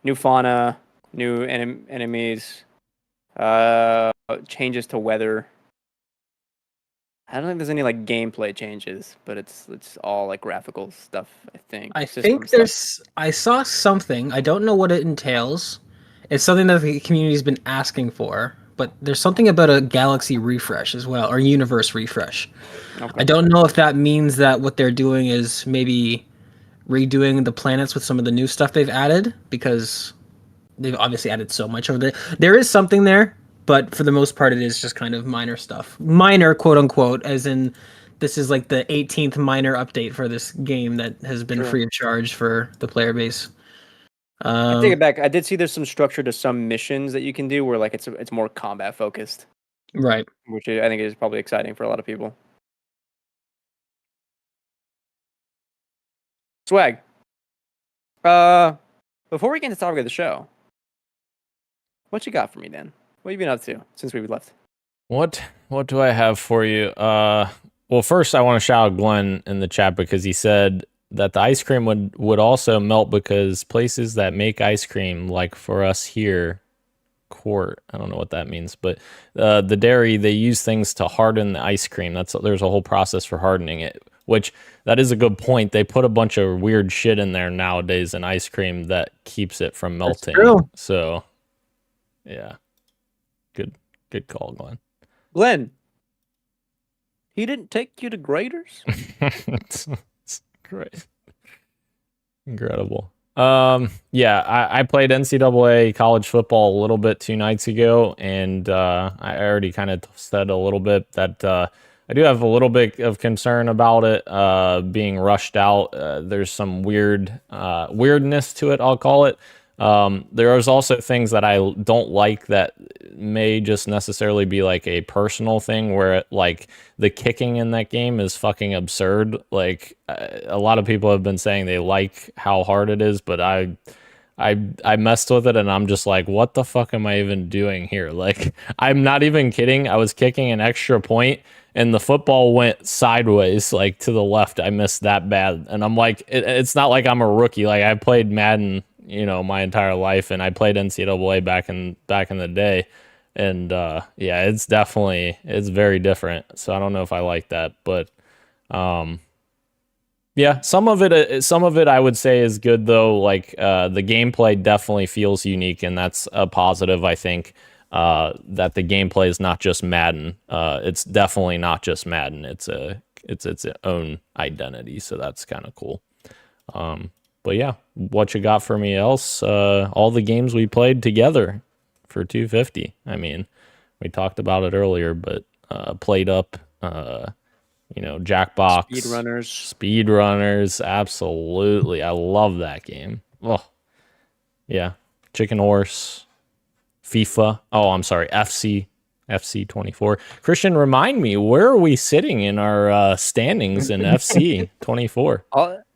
New fauna, new enemies, changes to weather. I don't think there's any like gameplay changes, but it's all like graphical stuff. I think I saw something. I don't know what it entails. It's something that the community's been asking for, but there's something about a galaxy refresh as well, or universe refresh. Okay. I don't know if that means that what they're doing is maybe redoing the planets with some of the new stuff they've added, because they've obviously added so much over there. There is something there, but for the most part, it is just kind of minor stuff. Minor, quote unquote, as in this is like the 18th minor update for this game that has been free of charge for the player base. I take it back. I did see there's some structure to some missions that you can do where like it's more combat focused. Right. Which I think is probably exciting for a lot of people. Swag. Before we get into the topic of the show, what you got for me, Dan? What have you been up to since we left? What do I have for you? Well, first I want to shout out Glenn in the chat because he said that the ice cream would also melt because places that make ice cream, like for us here, Court, I don't know what that means, but the dairy, they use things to harden the ice cream. There's a whole process for hardening it, which that is a good point. They put a bunch of weird shit in there nowadays in ice cream that keeps it from melting. That's true. So, yeah, good call, Glenn. Glenn, he didn't take you to graders? It's great. Incredible. Yeah, I played NCAA college football a little bit 2 nights ago, and I already kind of said a little bit that I do have a little bit of concern about it being rushed out. There's some weirdness to it, I'll call it. There is also things that I don't like that may just necessarily be like a personal thing where like the kicking in that game is fucking absurd. Like a lot of people have been saying they like how hard it is, but I messed with it and I'm just like, what the fuck am I even doing here? Like, I'm not even kidding. I was kicking an extra point and the football went sideways, like to the left. I missed that bad. And I'm like, it's not like I'm a rookie. Like I played Madden, my entire life, and I played NCAA back in the day. And yeah, it's very different. So I don't know if I like that, but yeah, some of it I would say is good though. Like the gameplay definitely feels unique, and that's a positive. I think that the gameplay is not just Madden. It's definitely not just Madden. It's its own identity. So that's kind of cool. But yeah, what you got for me else? All the games we played together for 250. I mean, we talked about it earlier, but played up, Jackbox, Speedrunners, absolutely. I love that game. Oh, yeah, Chicken Horse, FIFA. Oh, I'm sorry, FC 24. Christian, remind me, where are we sitting in our standings in FC 24?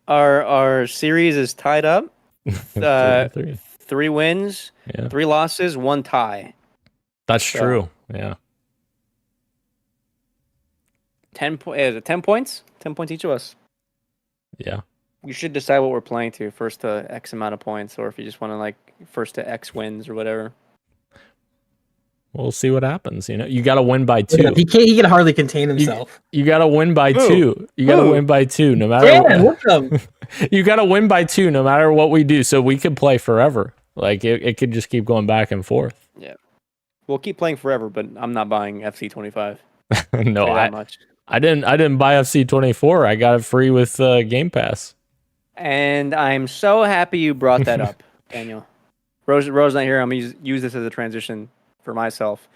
Our series is tied up. 3-3. 3 wins, 3 losses, 1 tie. That's true. Yeah. 10 points? 10 points each of us. Yeah. We should decide what we're playing to, first to X amount of points, or if you just want to first to X wins or whatever. We'll see what happens. You got to win by 2. He can hardly contain himself. You got to win by 2. You got to win by 2, no matter what. You got to win by 2, no matter what we do. So we could play forever. It could just keep going back and forth. Yeah, we'll keep playing forever, but I'm not buying FC 25. No, I didn't buy FC 24. I got it free with Game Pass. And I'm so happy you brought that up, Daniel. Rose not here. I'm gonna use this as a transition for myself.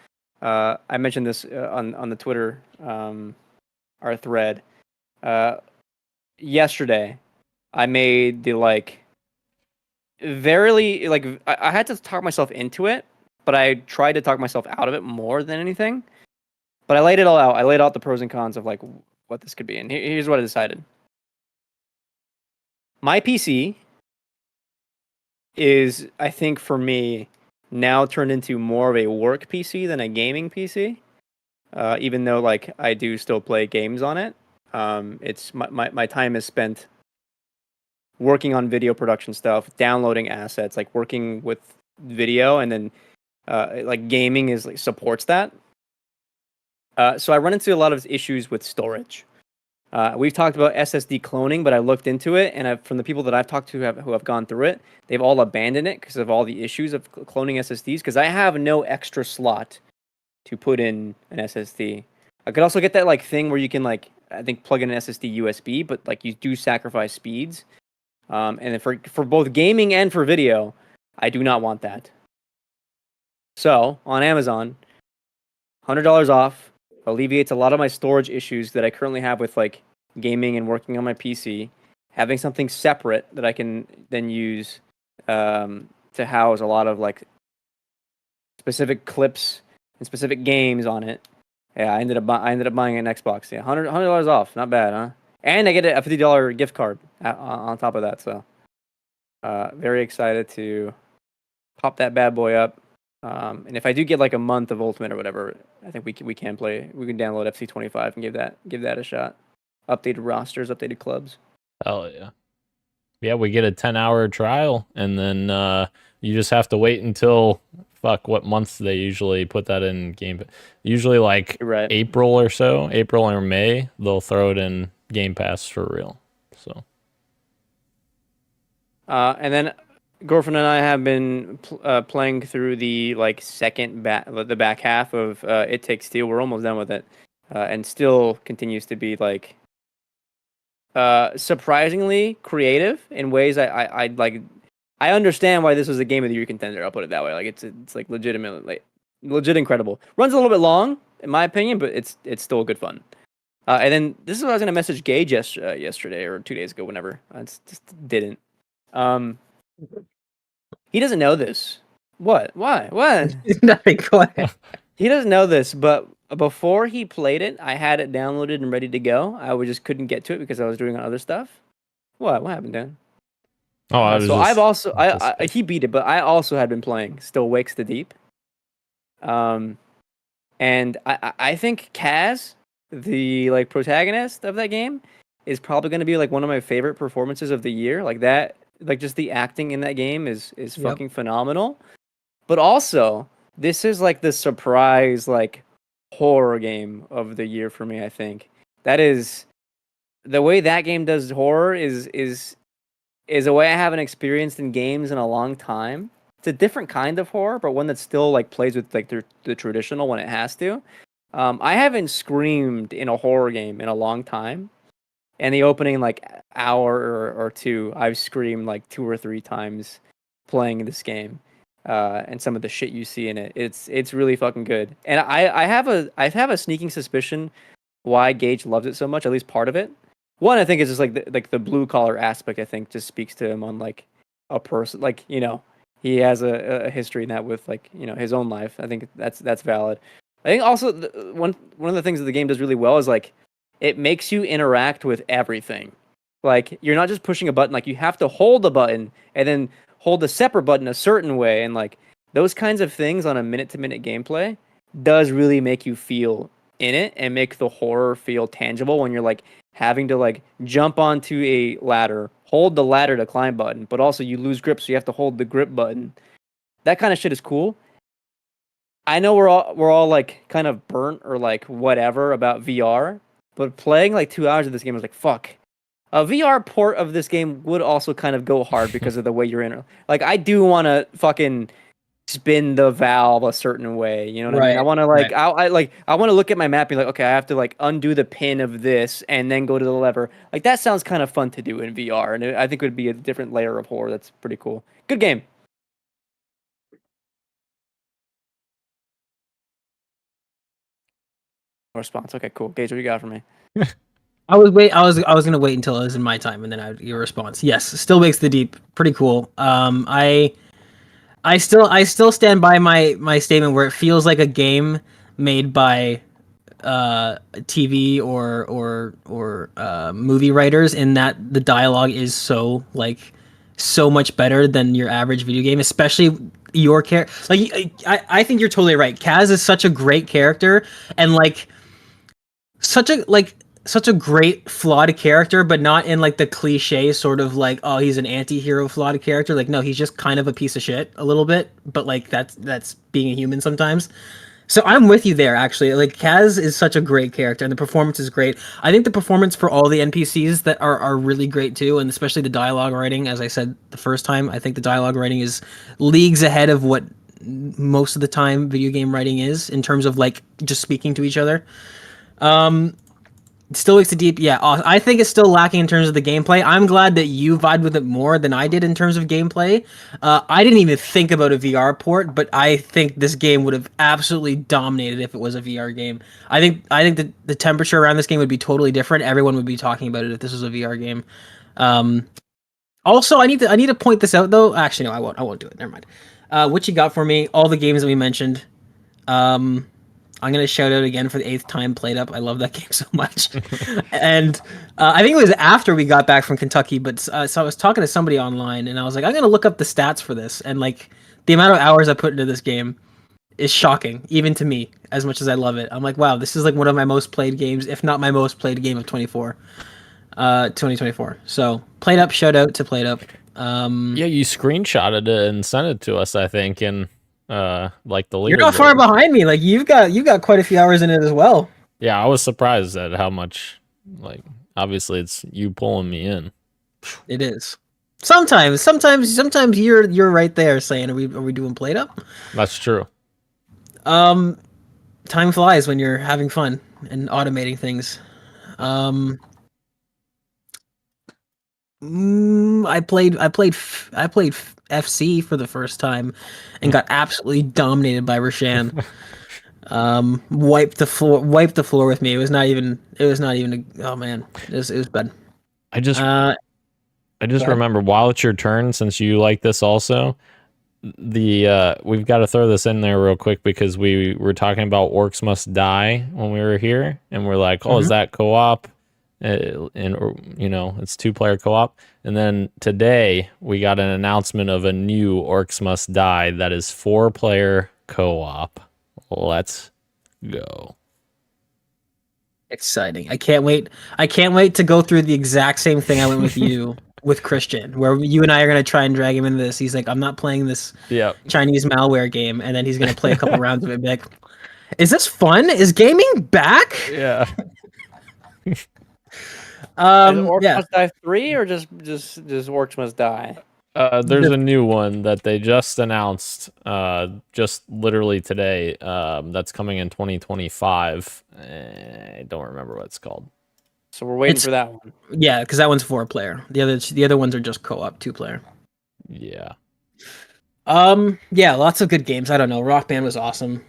I mentioned this on the Twitter, our thread. Yesterday, I made the I had to talk myself into it, but I tried to talk myself out of it more than anything. But I laid it all out. I laid out the pros and cons of what this could be, and here's what I decided. My PC is, I think, for me, now turned into more of a work PC than a gaming PC. Even though I do still play games on it, it's my time is spent working on video production stuff, downloading assets, working with video, and then gaming supports that. So I run into a lot of issues with storage. We've talked about SSD cloning, but I looked into it, and from the people that I've talked to who have gone through it, they've all abandoned it because of all the issues of cloning SSDs, because I have no extra slot to put in an SSD. I could also get that thing where you can I think plug in an SSD USB, but you do sacrifice speeds. And then for both gaming and for video, I do not want that. So on Amazon, $100 off alleviates a lot of my storage issues that I currently have with gaming and working on my PC. Having something separate that I can then use to house a lot of specific clips and specific games on it. Yeah, I ended up buying an Xbox. Yeah, $100 off, not bad, huh? And I get a $50 gift card on top of that. So, very excited to pop that bad boy up. And if I do get a month of Ultimate or whatever, I think we can play. We can download FC25 and give that a shot. Updated rosters, updated clubs. Oh yeah, yeah. We get a 10-hour trial, and then you just have to wait until what months they usually put that in Game Pass? Usually right. April or May. They'll throw it in Game Pass for real. So. And then girlfriend and I have been playing through the the back half of It Takes Two. We're almost done with it, and still continues to be surprisingly creative in ways I like. I understand why this was a Game of the Year contender. I'll put it that way. It's legitimately legit incredible. Runs a little bit long in my opinion, but it's still good fun. And then this is what I was gonna message Gage yesterday or 2 days ago, whenever. I just didn't. He doesn't know this. What? Why? What? Nothing. Go ahead. He doesn't know this, but before he played it, I had it downloaded and ready to go. I just couldn't get to it because I was doing other stuff. What? What happened, Dan? Oh, I've also he beat it, but I also had been playing Still Wakes the Deep. And I think Kaz, the protagonist of that game, is probably going to be one of my favorite performances of the year. Just the acting in that game is fucking phenomenal. But also, this is the surprise horror game of the year for me, I think. That is the way that game does horror is a way I haven't experienced in games in a long time. It's a different kind of horror, but one that still plays with the traditional when it has to. I haven't screamed in a horror game in a long time. And the opening like hour or two, I've screamed like 2 or 3 times playing this game. And some of the shit you see in it, it's really fucking good. And I have a sneaking suspicion why Gage loves it so much. At least part of it. One, I think is just like the blue collar aspect. I think just speaks to him on like a person, like he has a history in that with like his own life. I think that's valid. I think also one of the things that the game does really well is like it makes you interact with everything. Like you're not just pushing a button. Like you have to hold the button and then hold the separate button a certain way, and like those kinds of things on a minute-to-minute gameplay does really make you feel in it and make the horror feel tangible when you're like having to like jump onto a ladder, hold the ladder to climb button, but also you lose grip, so you have to hold the grip button. That kind of shit is cool. I know we're all like kind of burnt or like whatever about VR, but playing like 2 hours of this game was like fuck. A VR port of this game would also kind of go hard because of the way you're in. Like, I do want to fucking spin the valve a certain way. You know what I mean? I want to like, I want to look at my map and be like, okay, I have to like undo the pin of this and then go to the lever. Like, that sounds kind of fun to do in VR, and I think it would be a different layer of horror. That's pretty cool. Good game. Response. Okay, cool. Gage, what you got for me? I was gonna wait until it was in my time, and then I would give a response. Yes, still makes the deep pretty cool. I still stand by my statement where it feels like a game made by TV or movie writers, in that the dialogue is so much better than your average video game, especially your character. Like I think you're totally right. Kaz is such a great character, and like such a great flawed character, but not in like the cliche sort of like, oh, he's an anti-hero flawed character. Like, no, he's just kind of a piece of shit a little bit, but like that's being a human sometimes. So I'm with you there, actually. Like, Kaz is such a great character, and the performance is great. I think the performance for all the NPCs that are really great too, and especially the dialogue writing. As I said the first time, I think the dialogue writing is leagues ahead of what most of the time video game writing is in terms of like just speaking to each other. Still makes it deep. Yeah, I think it's still lacking in terms of the gameplay. I'm glad that you vibed with it more than I did in terms of gameplay. I didn't even think about a VR port, but I think this game would have absolutely dominated if it was a VR game. I think that the temperature around this game would be totally different. Everyone would be talking about it if this was a VR game. Also, I need to point this out though. Actually, no, I won't do it. Never mind. What you got for me? All the games that we mentioned. I'm going to shout out again for the 8th time played up. I love that game so much. And I think it was after we got back from Kentucky, but so I was talking to somebody online, and I was like, I'm going to look up the stats for this. And like the amount of hours I put into this game is shocking, even to me, as much as I love it. I'm like, wow, this is like one of my most played games, if not my most played game of 2024. So played up, shout out to played up. Yeah, you screenshotted it and sent it to us, I think, and like the leaderboard. You're not far behind me. Like you've got quite a few hours in it as well. Yeah, I was surprised at how much. Like, obviously, it's you pulling me in. It is. Sometimes you're right there saying, "Are we doing played up?" That's true. Time flies when you're having fun and automating things. I played FC for the first time and got absolutely dominated by Roshan. Wiped the floor with me. It was not even oh man, it was bad. I just remember, while it's your turn, since you like this also, we've got to throw this in there real quick because we were talking about Orcs Must Die when we were here, and we're like, oh, is that co-op? And it's 2-player co-op. And then today we got an announcement of a new Orcs Must Die that is 4-player co-op. Let's go. Exciting. I can't wait to go through the exact same thing I went with you with Christian, where you and I are going to try and drag him into this. He's like, I'm not playing this Chinese malware game. And then he's going to play a couple rounds of it and be like, is this fun? Is gaming back? Yeah. Is Orcs Must Die 3 or just Orcs Must Die? There's a new one that they just announced, just literally today. That's coming in 2025. I don't remember what it's called. So we're waiting It's- for that one. Yeah, because that one's 4-player. The other ones are just co-op 2-player. Yeah. Yeah, lots of good games. I don't know. Rock Band was awesome.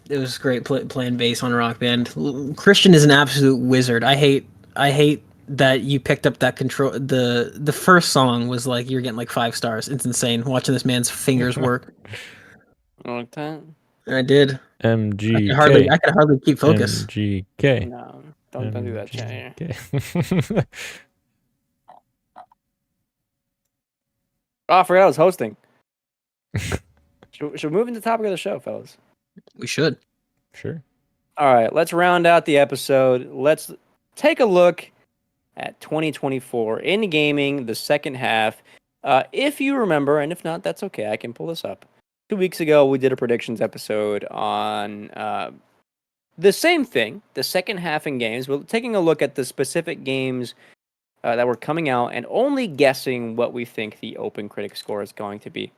It was great playing bass on Rock Band. Christian is an absolute wizard. I hate that you picked up that control. The first song was like you're getting like 5 stars. It's insane watching this man's fingers work. Like that? I did. MGK. I could hardly keep focus. MGK. No, don't do that chat here. MGK. Oh, I forgot I was hosting. Should we move into the topic of the show, fellas? We should. Sure. All right, let's round out the episode. Let's take a look at 2024 in gaming, the second half. If you remember, and if not, that's okay. I can pull this up. 2 weeks ago, we did a predictions episode on the same thing, the second half in games. We're taking a look at the specific games that were coming out and only guessing what we think the open critic score is going to be.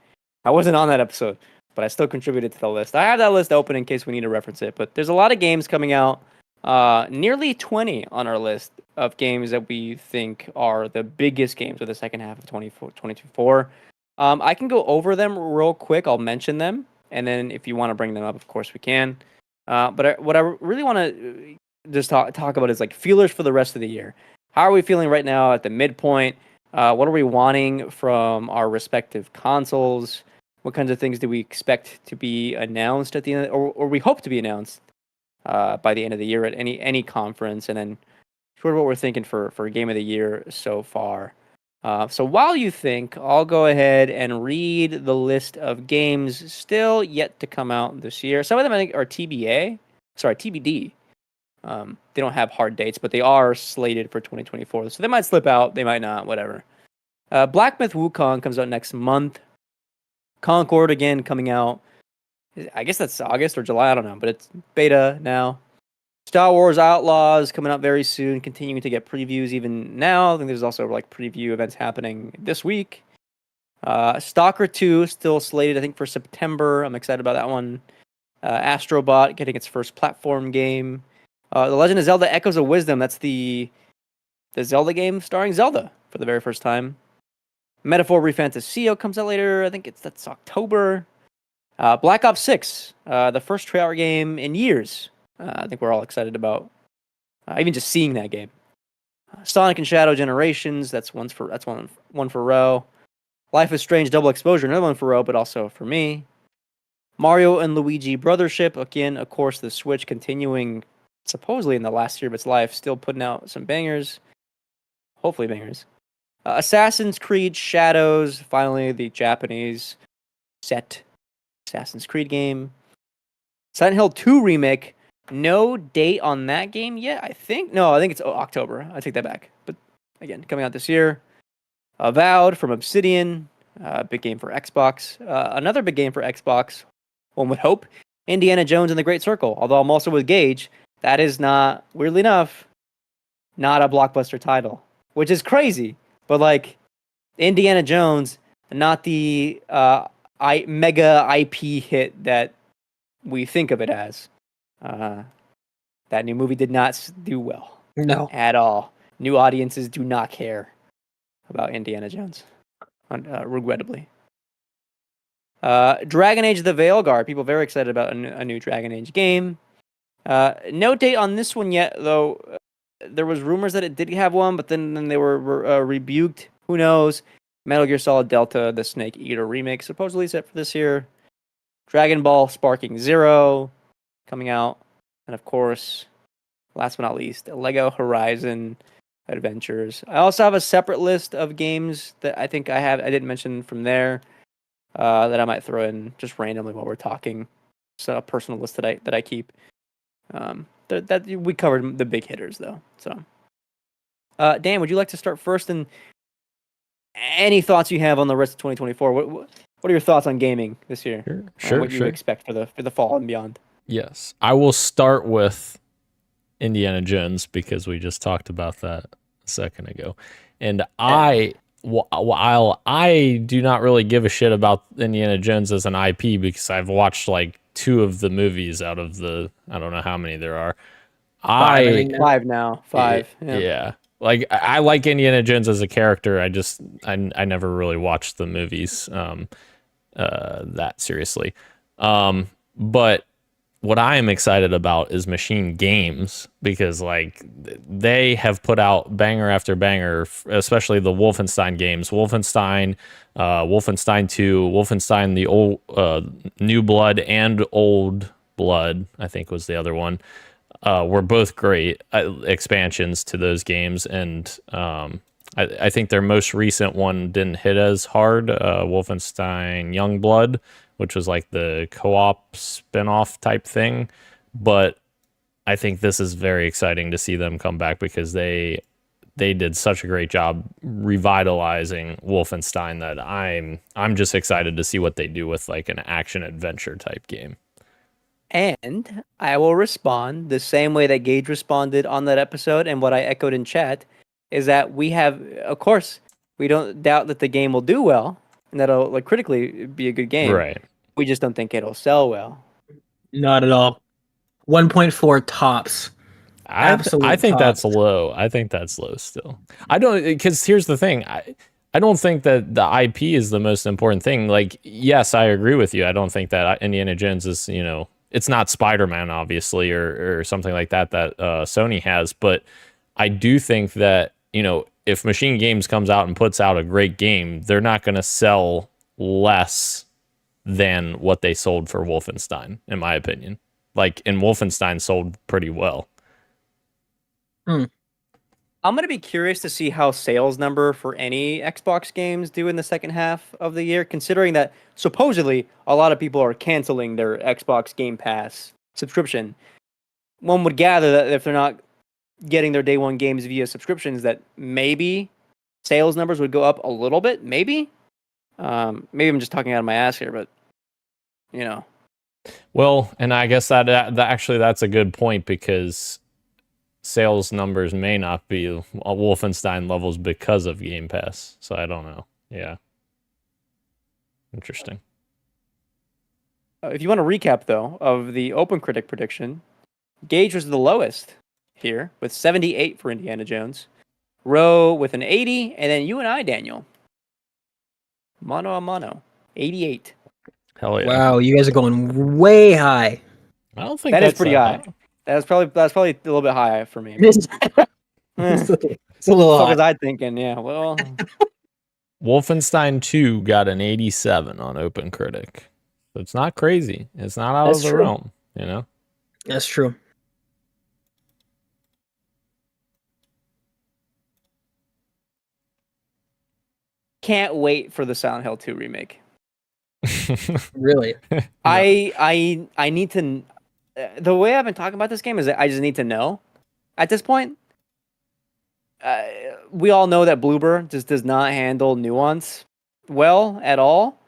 I wasn't on that episode, but I still contributed to the list. I have that list open in case we need to reference it, but there's a lot of games coming out. Nearly 20 on our list of games that we think are the biggest games of the second half of 2024. I can go over them real quick. I'll mention them, and then if you want to bring them up, of course we can. But what I really want to just talk about is like feelers for the rest of the year. How are we feeling right now at the midpoint? What are we wanting from our respective consoles? What kinds of things do we expect to be announced at the end, or we hope to be announced by the end of the year at any conference? And then sort of what we're thinking for game of the year so far. So while you think, I'll go ahead and read the list of games still yet to come out this year. Some of them I think are TBD. They don't have hard dates, but they are slated for 2024. So they might slip out, they might not, whatever. Black Myth Wukong comes out next month. Concord again coming out. I guess that's August or July, I don't know, but it's beta now. Star Wars Outlaws coming out very soon, continuing to get previews even now. I think there's also like preview events happening this week. Stalker 2 still slated, I think, for September. I'm excited about that one. Astrobot getting its first platform game. The Legend of Zelda Echoes of Wisdom, that's the Zelda game starring Zelda for the very first time. Metaphor Refantasio comes out later. I think that's October. Black Ops 6, the first Treyarch game in years. I think we're all excited about even just seeing that game. Sonic and Shadow Generations, that's one for Row. Life is Strange Double Exposure, another one for Row, but also for me. Mario and Luigi Brothership, again, of course, the Switch continuing supposedly in the last year of its life, still putting out some bangers. Hopefully bangers. Assassin's Creed Shadows, finally the Japanese set Assassin's Creed game. Silent Hill 2 remake, no date on that game yet, I think. No, I think it's October. I take that back. But again, coming out this year. Avowed from Obsidian, big game for Xbox. Another big game for Xbox, one would hope, Indiana Jones and the Great Circle. Although I'm also with Gage, that is not, weirdly enough, not a blockbuster title, which is crazy. But like Indiana Jones, not the mega IP hit that we think of it as. That new movie did not do well. No. At all. New audiences do not care about Indiana Jones, regrettably. Dragon Age The Veilguard. People very excited about a new Dragon Age game. No date on this one yet, though. There was rumors that it did have one, but then they were rebuked. Who knows? Metal Gear Solid Delta, the Snake Eater remake, supposedly set for this year. Dragon Ball Sparking Zero coming out. And of course, last but not least, Lego Horizon Adventures. I also have a separate list of games that I think I didn't mention from there that I might throw in just randomly while we're talking. It's a personal list that I keep. That we covered the big hitters though. So, Dan, would you like to start first? And any thoughts you have on the rest of 2024? What are your thoughts on gaming this year? Sure. What you expect for the fall and beyond? Yes, I will start with Indiana Jones because we just talked about that a second ago, and while I do not really give a shit about Indiana Jones as an IP because I've watched like 2 of the movies out of the I don't know how many there are. Five now. Five. Yeah. like I like Indiana Jones as a character. I never really watched the movies that seriously. But what I am excited about is Machine Games, because like they have put out banger after banger, especially the Wolfenstein games. Wolfenstein 2, Wolfenstein the old New Blood and Old Blood, I think was the other one. Were both great expansions to those games, and I think their most recent one didn't hit as hard, Wolfenstein Youngblood, which was like the co-op spin-off type thing. But I think this is very exciting to see them come back, because they did such a great job revitalizing Wolfenstein that I'm just excited to see what they do with like an action adventure type game. And I will respond the same way that Gage responded on that episode, and what I echoed in chat is that we have, of course, we don't doubt that the game will do well and that it'll like critically be a good game. Right. We just don't think it'll sell well. Not at all. 1.4 tops. I think that's low. I think that's low still. I don't, because here's the thing. I don't think that the IP is the most important thing. Like, yes, I agree with you. I don't think that Indiana Jones is, it's not Spider-Man, obviously, or something like that Sony has. But I do think that, if Machine Games comes out and puts out a great game, they're not going to sell less than what they sold for Wolfenstein, in my opinion. Like, and Wolfenstein sold pretty well. I'm going to be curious to see how sales number for any Xbox games do in the second half of the year, considering that supposedly a lot of people are canceling their Xbox Game Pass subscription. One would gather that if they're not getting their day one games via subscriptions, that maybe sales numbers would go up a little bit. Maybe I'm just talking out of my ass here, but Well, and I guess that actually that's a good point, because sales numbers may not be Wolfenstein levels because of Game Pass. So I don't know. Yeah. Interesting. If you want to recap, though, of the OpenCritic prediction, Gage was the lowest here with 78 for Indiana Jones. Roe with an 80, and then you and I, Daniel. Mano a mano. 88. Hell yeah. Wow, you guys are going way high. I don't think That is that's pretty high. That's probably a little bit high for me. It's It's a little what high. was I thinking? Yeah, well, Wolfenstein 2 got an 87 on OpenCritic. So it's not crazy. It's not out of the realm, That's true. can't wait for the Silent Hill 2 remake. Really. I need to. The way I've been talking about this game is that I just need to know. At this point, we all know that Bloober just does not handle nuance well at all.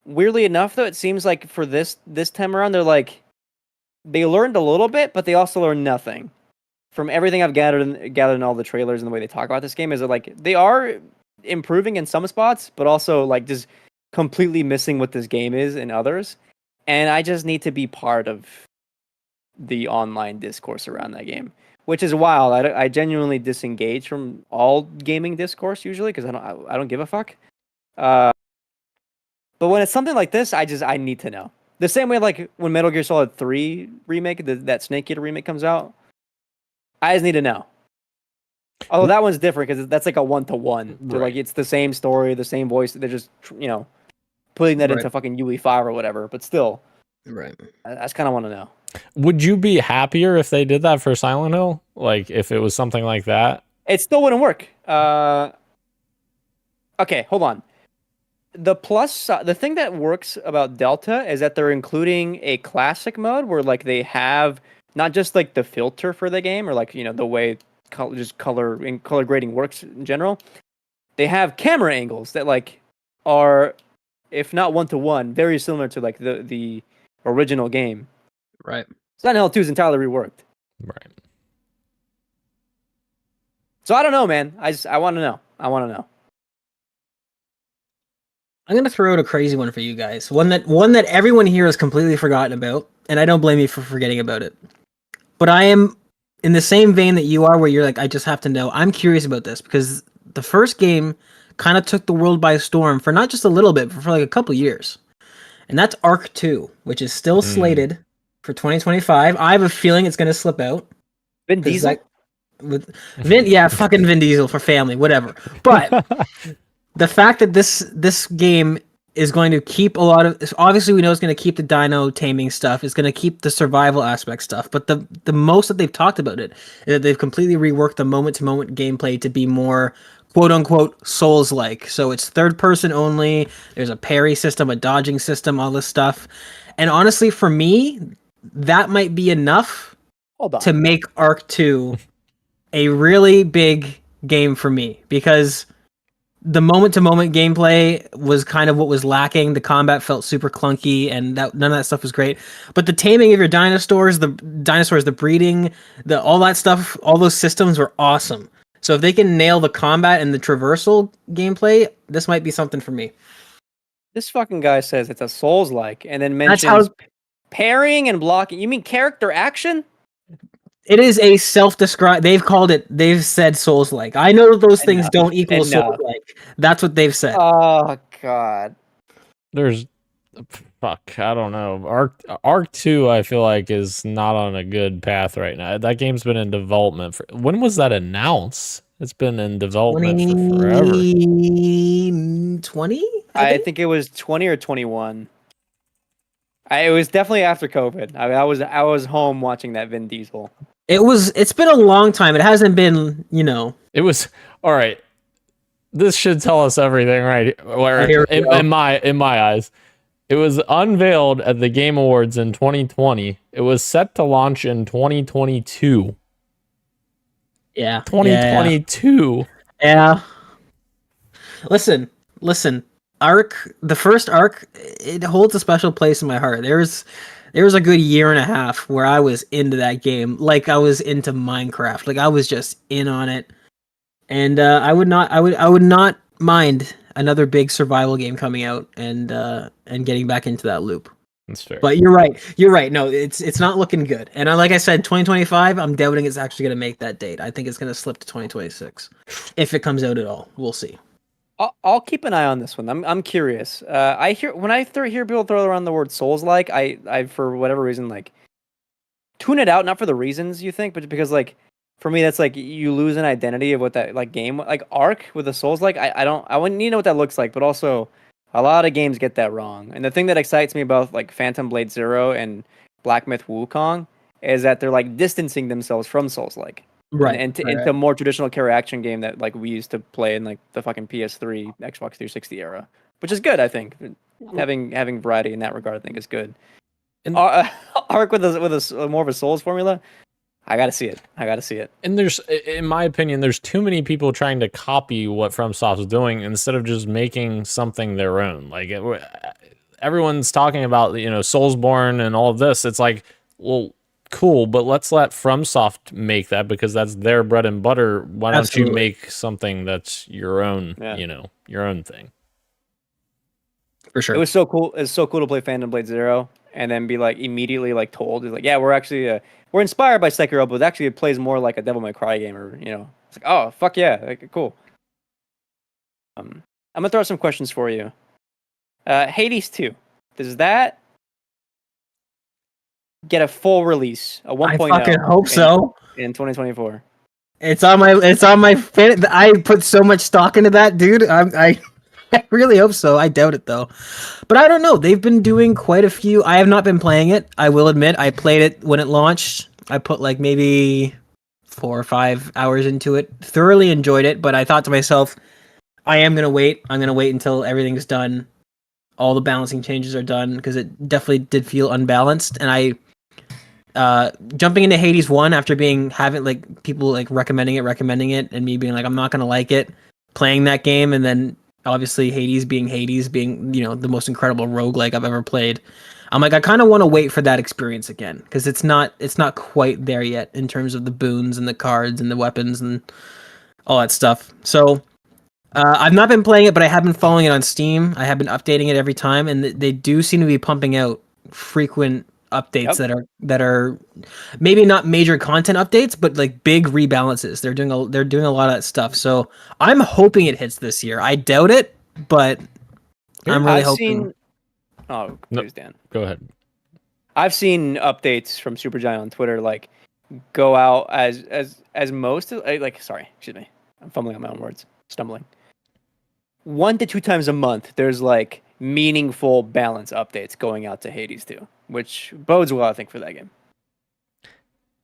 Weirdly enough, though, it seems like for this time around, they learned a little bit, but they also learned nothing. From everything I've gathered in all the trailers and the way they talk about this game, is that like they are improving in some spots, but also like just completely missing what this game is in others. And I just need to be part of the online discourse around that game, which is wild. I genuinely disengage from all gaming discourse usually because I don't give a fuck. But when it's something like this, I need to know. The same way like when Metal Gear Solid 3 remake, that Snake Eater remake comes out, I just need to know. Although that one's different because that's like a 1-to-1. So like it's the same story, the same voice. They're just putting that into fucking UE5 or whatever. But still, Right. I just kind of want to know. Would you be happier if they did that for Silent Hill? Like if it was something like that? It still wouldn't work. Okay, hold on. The thing that works about Delta is that they're including a classic mode where like they have not just like the filter for the game or like the way color grading works in general. They have camera angles that like are, if not 1-to-1, very similar to like the original game. Right. Silent Hill 2 is entirely reworked. Right. So I don't know, man. I want to know. I'm gonna throw out a crazy one for you guys. One that everyone here has completely forgotten about, and I don't blame you for forgetting about it. But I am in the same vein that you are, where you're like, I just have to know. I'm curious about this because the first game kind of took the world by storm for not just a little bit, but for like a couple years. And that's Arc 2, which is still slated for 2025. I have a feeling it's going to slip out. Vin Diesel? Fucking Vin Diesel for family, whatever. But the fact that this game is going to keep a lot of, obviously we know it's going to keep the dino taming stuff, it's going to keep the survival aspect stuff, but the most that they've talked about it is that they've completely reworked the moment-to-moment gameplay to be more quote-unquote Souls-like. So it's third person only, there's a parry system, a dodging system, all this stuff. And honestly, for me, that might be enough to make Arc 2 a really big game for me, because the moment-to-moment gameplay was kind of what was lacking. The combat felt super clunky, and none of that stuff was great. But the taming of your dinosaurs, the breeding, all that stuff, all those systems were awesome. So if they can nail the combat and the traversal gameplay, this might be something for me. This fucking guy says it's a Souls-like, and then mentions parrying and blocking. You mean character action? It is a self-described. They've said Souls-like. I know that those things don't equal Souls-like. That's what they've said. Oh god. I don't know. Arc 2, I feel like, is not on a good path right now. That game's been in development for. When was that announced? It's been in development for forever. 2020? I think it was 20 or 21. It was definitely after COVID. I was home watching that Vin Diesel. It's been a long time. It hasn't been, It was all right. This should tell us everything, right? In my eyes, it was unveiled at the Game Awards in 2020. It was set to launch in 2022. Yeah. 2022. Yeah. Listen. The first Arc, it holds a special place in my heart. There was a good year and a half where I was into that game, like I was into Minecraft. Like I was just in on it, and I would not mind another big survival game coming out and getting back into that loop. That's fair. But you're right. No, it's not looking good. And like I said, 2025. I'm doubting it's actually going to make that date. I think it's going to slip to 2026 if it comes out at all. We'll see. I'll keep an eye on this one. I'm curious. I hear people throw around the word Souls-like, I for whatever reason like tune it out. Not for the reasons you think, but because like for me that's like you lose an identity of what that like game like Arc with a Souls-like. I wouldn't need to know what that looks like, but also a lot of games get that wrong. And the thing that excites me about like Phantom Blade Zero and Black Myth Wukong is that they're like distancing themselves from Souls-like. Right, into a more traditional character action game that like we used to play in like the fucking PS3, Xbox 360 era, which is good. I think having variety in that regard, I think is good. And Arc with a more of a Souls formula, I gotta see it. And there's, in my opinion, there's too many people trying to copy what FromSoft's doing instead of just making something their own. Like everyone's talking about Soulsborne and all of this. It's like, well, cool, but let's let FromSoft make that because that's their bread and butter. Why don't you make something that's your own, your own thing? For sure. It was so cool. It's so cool to play Phantom Blade Zero and then be like immediately like told, like, yeah, we're actually we're inspired by Sekiro, but actually it plays more like a Devil May Cry game, or it's like, oh fuck yeah, like, cool. I'm gonna throw out some questions for you. Hades 2, does that get a full release, a 1.0? I fucking hope so. In 2024. It's on my I put so much stock into that, dude. I really hope so. I doubt it though. But I don't know. They've been doing quite a few. I have not been playing it. I will admit I played it when it launched. I put like maybe 4 or 5 hours into it. Thoroughly enjoyed it, but I thought to myself, I'm going to wait until everything's done. All the balancing changes are done, because it definitely did feel unbalanced. And jumping into Hades 1 after having like people like recommending it and me being like, I'm not gonna like it, playing that game, and then obviously Hades being the most incredible roguelike I've ever played. I'm like, I kind of want to wait for that experience again, because it's not quite there yet in terms of the boons and the cards and the weapons and all that stuff. So I've not been playing it, but I have been following it on Steam. I have been updating it every time, and they do seem to be pumping out frequent updates that are maybe not major content updates, but like big rebalances. They're doing a lot of that stuff. So I'm hoping it hits this year. I doubt it, but I'm really hoping. Oh, please, Dan. Go ahead. I've seen updates from Supergiant on Twitter like go out as most like sorry, excuse me. I'm fumbling on my own words, stumbling. 1 to 2 times a month, there's like meaningful balance updates going out to Hades 2, which bodes well, I think, for that game.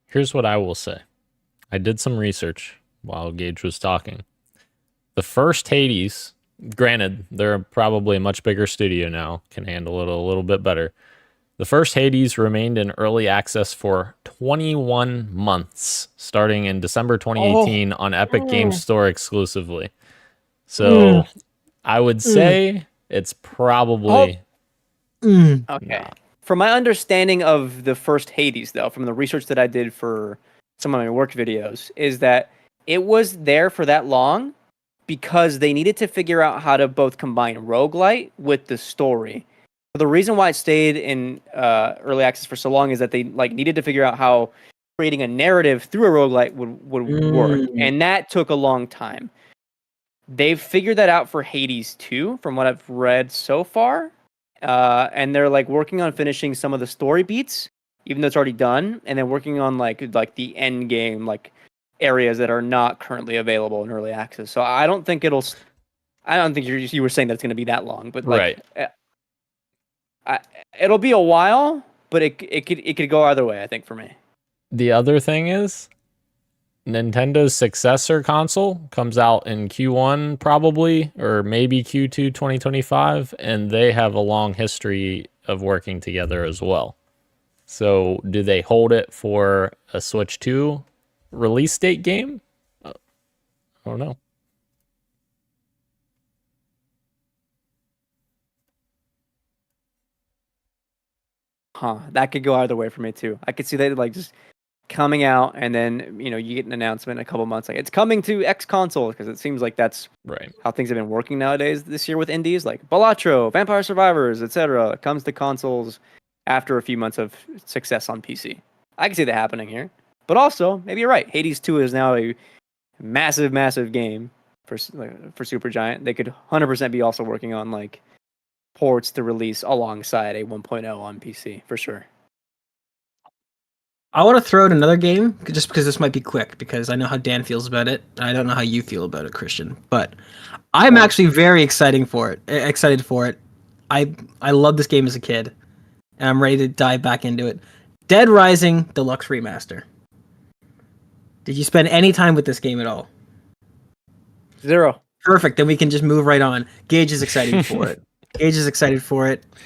Here's what I will say. I did some research while Gage was talking. The first Hades, granted, they're probably a much bigger studio now, can handle it a little bit better. The first Hades remained in early access for 21 months, starting in December 2018 on Epic Games Store exclusively. So I would say it's probably... Okay. Not. From my understanding of the first Hades, though, from the research that I did for some of my work videos, is that it was there for that long because they needed to figure out how to both combine roguelite with the story. The reason why it stayed in early access for so long is that they like needed to figure out how creating a narrative through a roguelite would work, and that took a long time. They've figured that out for Hades 2, from what I've read so far, and they're like working on finishing some of the story beats, even though it's already done, and then working on like the end game like areas that are not currently available in early access. So I don't think you were saying that it's going to be that long, but like, right. It'll be a while, but it could go either way, I think, for me. The other thing is Nintendo's successor console comes out in Q1 probably, or maybe Q2 2025, and they have a long history of working together as well. So do they hold it for a Switch 2 release date game? I don't know. That could go either way for me too. I could see that like just coming out and then you get an announcement in a couple months like it's coming to X console, because it seems like that's right how things have been working nowadays this year with indies like Balatro, Vampire Survivors, etc. It comes to consoles after a few months of success on PC. I can see that happening here. But also, maybe you're right. Hades 2 is now a massive game for Supergiant. They could 100% be also working on like ports to release alongside a 1.0 on PC for sure. I want to throw out another game just because this might be quick, because I know how Dan feels about it. And I don't know how you feel about it, Christian, but I'm actually very excited for it. I love this game as a kid, and I'm ready to dive back into it. Dead Rising Deluxe Remaster. Did you spend any time with this game at all? 0. Perfect. Then we can just move right on. Gage is excited for it.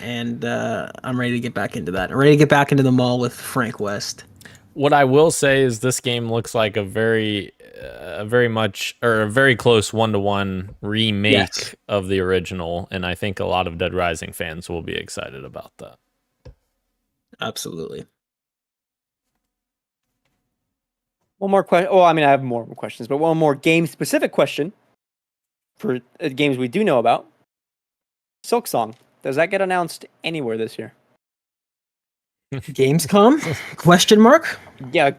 And I'm ready to get back into that. I'm ready to get back into the mall with Frank West. What I will say is this game looks like a very close 1-to-1 remake of the original, and I think a lot of Dead Rising fans will be excited about that. Absolutely. One more question. Well, I mean, I have more questions, but one more game-specific question for games we do know about. Silksong. Does that get announced anywhere this year? Gamescom? Question mark? Yeah,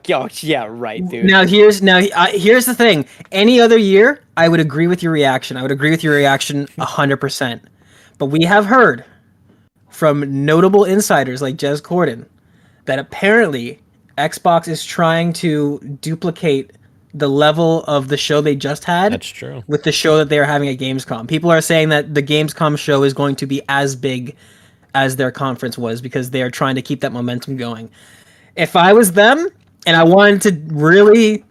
right, dude. Now here's the thing. Any other year, I would agree with your reaction. 100%. But we have heard from notable insiders like Jez Corden that apparently Xbox is trying to duplicate the level of the show they just had. That's true. With the show that they are having at Gamescom. People are saying that the Gamescom show is going to be as big as their conference was, because they are trying to keep that momentum going. If I was them and I wanted to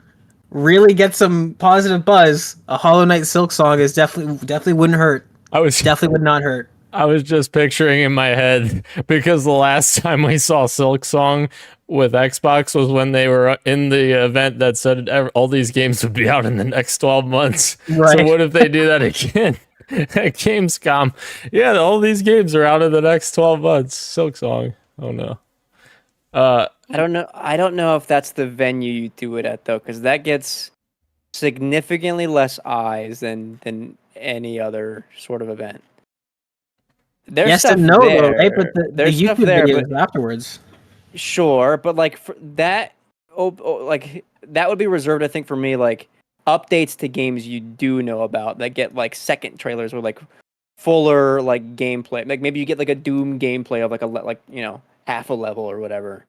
really get some positive buzz, a Hollow Knight Silksong is definitely wouldn't hurt. Definitely would not hurt. I was just picturing in my head, because the last time we saw Silksong with Xbox was when they were in the event that said all these games would be out in the next 12 months. Right. So what if they do that again at Gamescom? Yeah, all these games are out in the next 12 months. Silksong. Oh no. I don't know. I don't know if that's the venue you do it at though, because that gets significantly less eyes than any other sort of event. There's yes and no, though, right? But the YouTube videos afterwards. Sure, but like for that, like that would be reserved, I think, for me. Like updates to games you do know about that get like second trailers or like fuller like gameplay. Like maybe you get like a Doom gameplay of like half a level or whatever.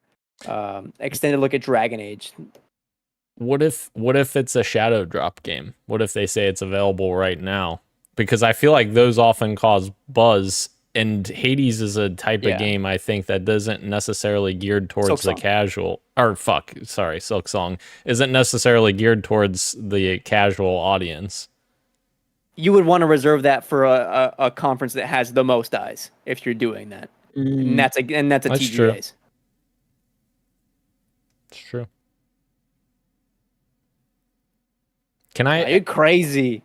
Extended look at Dragon Age. What if it's a shadow drop game? What if they say it's available right now? Because I feel like those often cause buzz, and Hades is a type of game I think that doesn't necessarily geared towards the casual. Silk Song isn't necessarily geared towards the casual audience. You would want to reserve that for a conference that has the most eyes if you're doing that, and that's a TGA's. True. It's true. Are you crazy?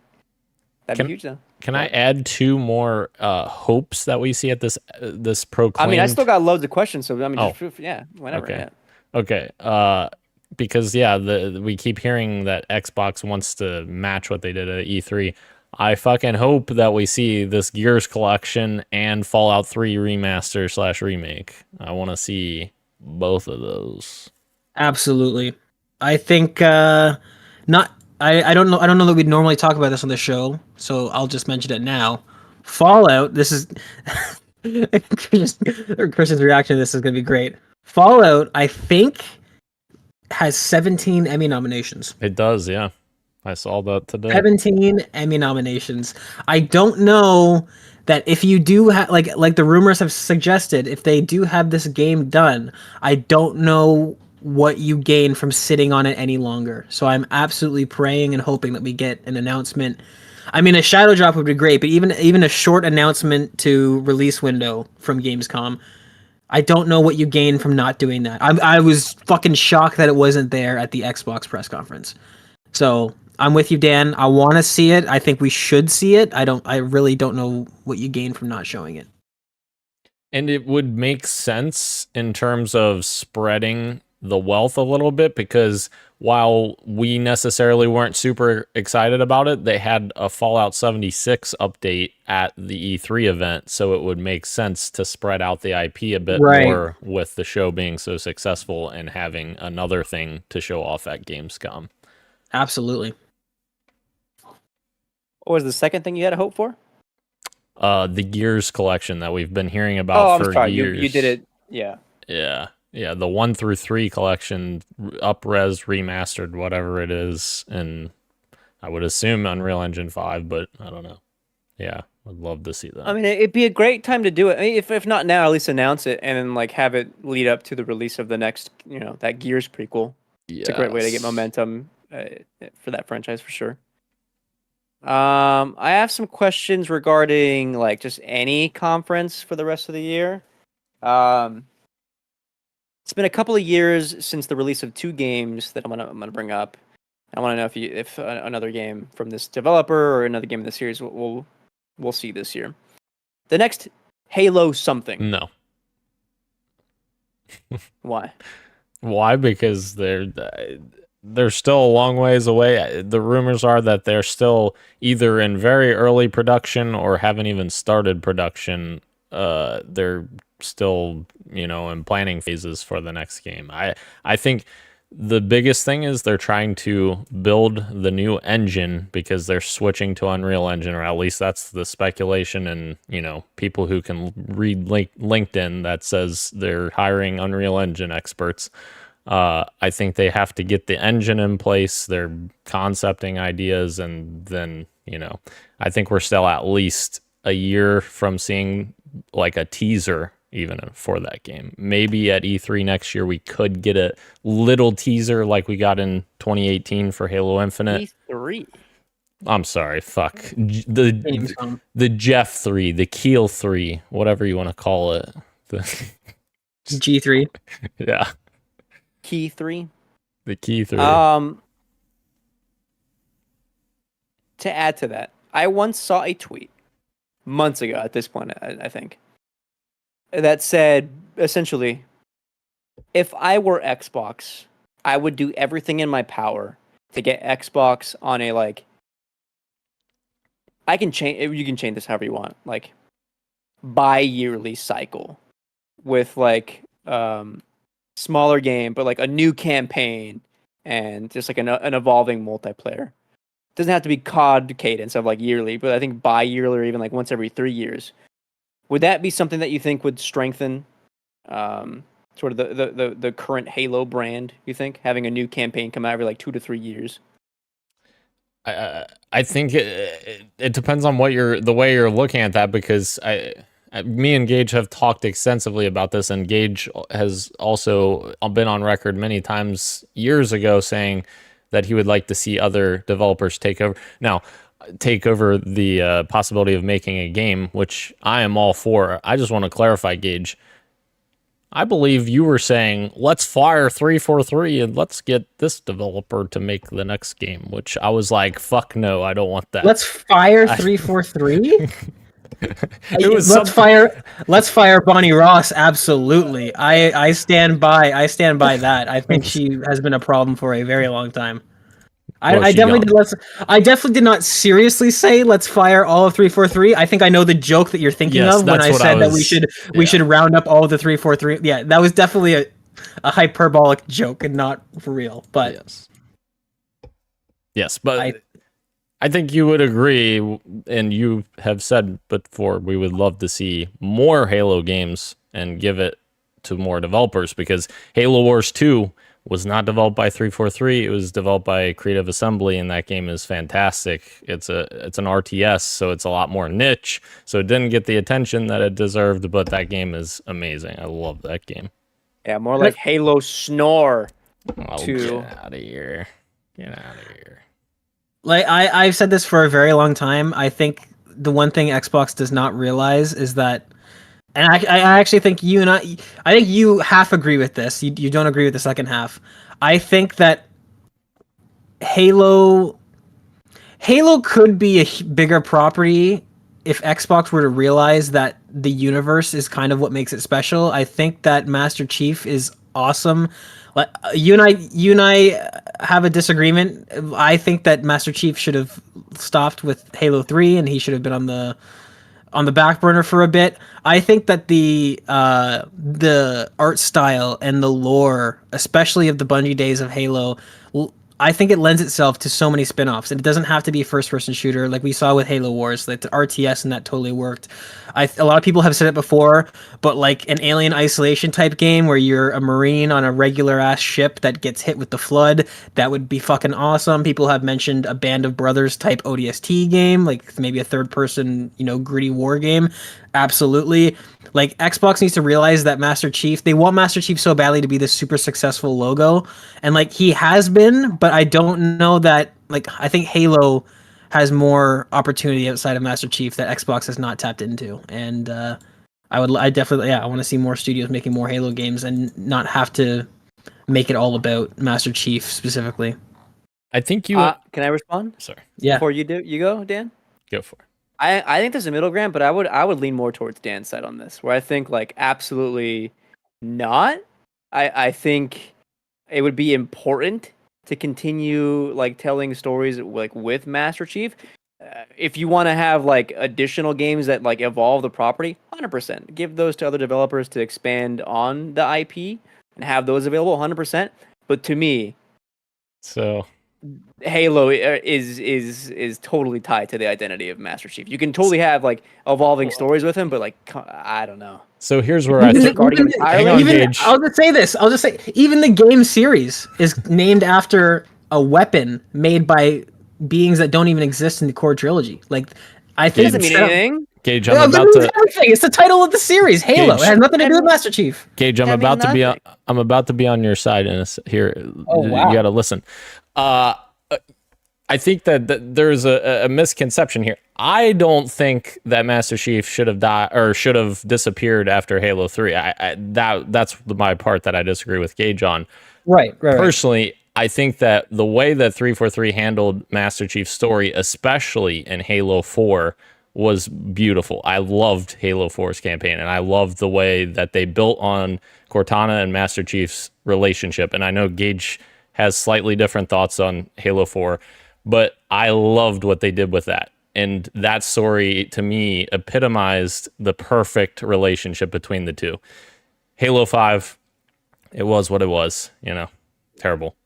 That'd be huge, though. Can I add 2 more hopes that we see at this proclaimed? I mean, I still got loads of questions, so I mean, whenever. Okay. Yeah. Okay. Because we keep hearing that Xbox wants to match what they did at E3. I fucking hope that we see this Gears collection and Fallout 3 remaster/remake. I want to see both of those. Absolutely. I think not. I don't know. I don't know that we'd normally talk about this on the show, so I'll just mention it now. Fallout. This is Christian's reaction to this is going to be great. Fallout, I think, has 17 Emmy nominations. It does, yeah. I saw that today. 17 Emmy nominations. I don't know that if you do have like the rumors have suggested, if they do have this game done, I don't know what you gain from sitting on it any longer. So I'm absolutely praying and hoping that we get an announcement. I mean, a shadow drop would be great, but even a short announcement to release window from Gamescom, I don't know what you gain from not doing that. I was fucking shocked that it wasn't there at the Xbox press conference. So I'm with you, Dan. I want to see it. I think we should see it. I really don't know what you gain from not showing it. And it would make sense in terms of spreading the wealth a little bit, because while we necessarily weren't super excited about it, they had a Fallout 76 update at the E3 event, so it would make sense to spread out the IP a bit more with the show being so successful and having another thing to show off at Gamescom. Absolutely. What was the second thing you had a hope for? The Gears collection that we've been hearing about for years. You did it. Yeah. Yeah, the 1 through 3 collection, up-res, remastered, whatever it is, and I would assume Unreal Engine 5, but I don't know. Yeah, I'd love to see that. I mean, it'd be a great time to do it. I mean, if not now, at least announce it and then like have it lead up to the release of the next, that Gears prequel. Yes. It's a great way to get momentum for that franchise for sure. I have some questions regarding like just any conference for the rest of the year. It's been a couple of years since the release of 2 games that I'm gonna bring up. I want to know if another game from this developer or another game in the series we'll see this year. The next Halo something. No. Why? Why? Because they're still a long ways away. The rumors are that they're still either in very early production or haven't even started production. They're still, in planning phases for the next game. I think the biggest thing is they're trying to build the new engine because they're switching to Unreal Engine, or at least that's the speculation. And, people who can read LinkedIn that says they're hiring Unreal Engine experts. I think they have to get the engine in place. They're concepting ideas, and then, I think we're still at least a year from seeing like a teaser even for that game. Maybe at E3 next year we could get a little teaser like we got in 2018 for Halo Infinite. E3. I'm sorry, fuck. The Jeff 3, the Keel 3, whatever you want to call it. G3. Yeah. Key 3. The Key 3. To add to that, I once saw a tweet months ago at this point, I think, that said, essentially, if I were Xbox, I would do everything in my power to get Xbox on a, like, you can change this however you want, like, bi-yearly cycle with, like, smaller game, but like a new campaign and just like an evolving multiplayer. It doesn't have to be COD cadence of like yearly, but I think bi-yearly or even like once every 3 years. Would that be something that you think would strengthen sort of the current Halo brand, you think? Having a new campaign come out every like 2 to 3 years? I think it depends on the way you're looking at that, because me and Gage have talked extensively about this, and Gage has also been on record many times years ago saying that he would like to see other developers take over the possibility of making a game, which I am all for. I just want to clarify, Gage. I believe you were saying, let's fire 343 and let's get this developer to make the next game, which I was like, fuck no, I don't want that. Let's fire 343? Let's fire Bonnie Ross. Absolutely. I stand by that. I think she has been a problem for a very long time. I definitely did not seriously say let's fire all of 343. I think I know the joke that you're thinking of when I said that we should round up all of the 343. Yeah, that was definitely a hyperbolic joke and not for real. But yes, but I think you would agree, and you have said before, we would love to see more Halo games and give it to more developers, because Halo Wars 2 was not developed by 343. It was developed by Creative Assembly, and that game is fantastic. It's an RTS, so it's a lot more niche, so it didn't get the attention that it deserved, but that game is amazing. I love that game. Yeah, more like Halo Snore. Oh, get out of here. Get out of here. Like I've said this for a very long time. I think the one thing Xbox does not realize is that, and I actually think I think you half agree with this. You don't agree with the second half. I think that Halo could be a bigger property if Xbox were to realize that the universe is kind of what makes it special. I think that Master Chief is awesome. Like you and I have a disagreement. I think that Master Chief should have stopped with Halo 3 and he should have been on the back burner for a bit. I think that the art style and the lore, especially of the Bungie days of Halo, I think it lends itself to so many spin-offs, and it doesn't have to be a first-person shooter like we saw with Halo Wars, like the RTS, and that totally worked. A lot of people have said it before, but like an Alien Isolation type game where you're a Marine on a regular-ass ship that gets hit with the Flood, that would be fucking awesome. People have mentioned a Band of Brothers type ODST game, like maybe a third-person, gritty war game. Absolutely. Like, Xbox needs to realize that Master Chief, they want Master Chief so badly to be this super successful logo, and like he has been, but I don't know that, like, I think Halo has more opportunity outside of Master Chief that Xbox has not tapped into, and I want to see more studios making more Halo games and not have to make it all about Master Chief specifically. I think you can I respond? Sorry. Yeah. Before you go, Dan? Go for it. I think there's a middle ground, but I would lean more towards Dan's side on this, where I think like absolutely not. I think it would be important to continue like telling stories like with Master Chief. If you want to have like additional games that like evolve the property, 100%. Give those to other developers to expand on the IP and have those available, 100%. But to me, so Halo is totally tied to the identity of Master Chief. You can totally have like evolving stories with him, but like I don't know. So here's where I think. I'll just say, even the game series is named after a weapon made by beings that don't even exist in the core trilogy. Like, I think it doesn't mean anything. Gage, I'm about to. Everything. It's the title of the series, Halo. It has nothing to do with Master Chief. Gage, I'm about to be on your side in here. Oh, wow. You got to listen. I think that there's a misconception here. I don't think that Master Chief should have died or should have disappeared after Halo 3. That's my part that I disagree with Gage on. Right. Personally, I think that the way that 343 handled Master Chief's story, especially in Halo 4, was beautiful. I loved Halo 4's campaign, and I loved the way that they built on Cortana and Master Chief's relationship. And I know Gage has slightly different thoughts on Halo 4, but I loved what they did with that. And that story, to me, epitomized the perfect relationship between the two. Halo 5, It was what it was, you know. Terrible.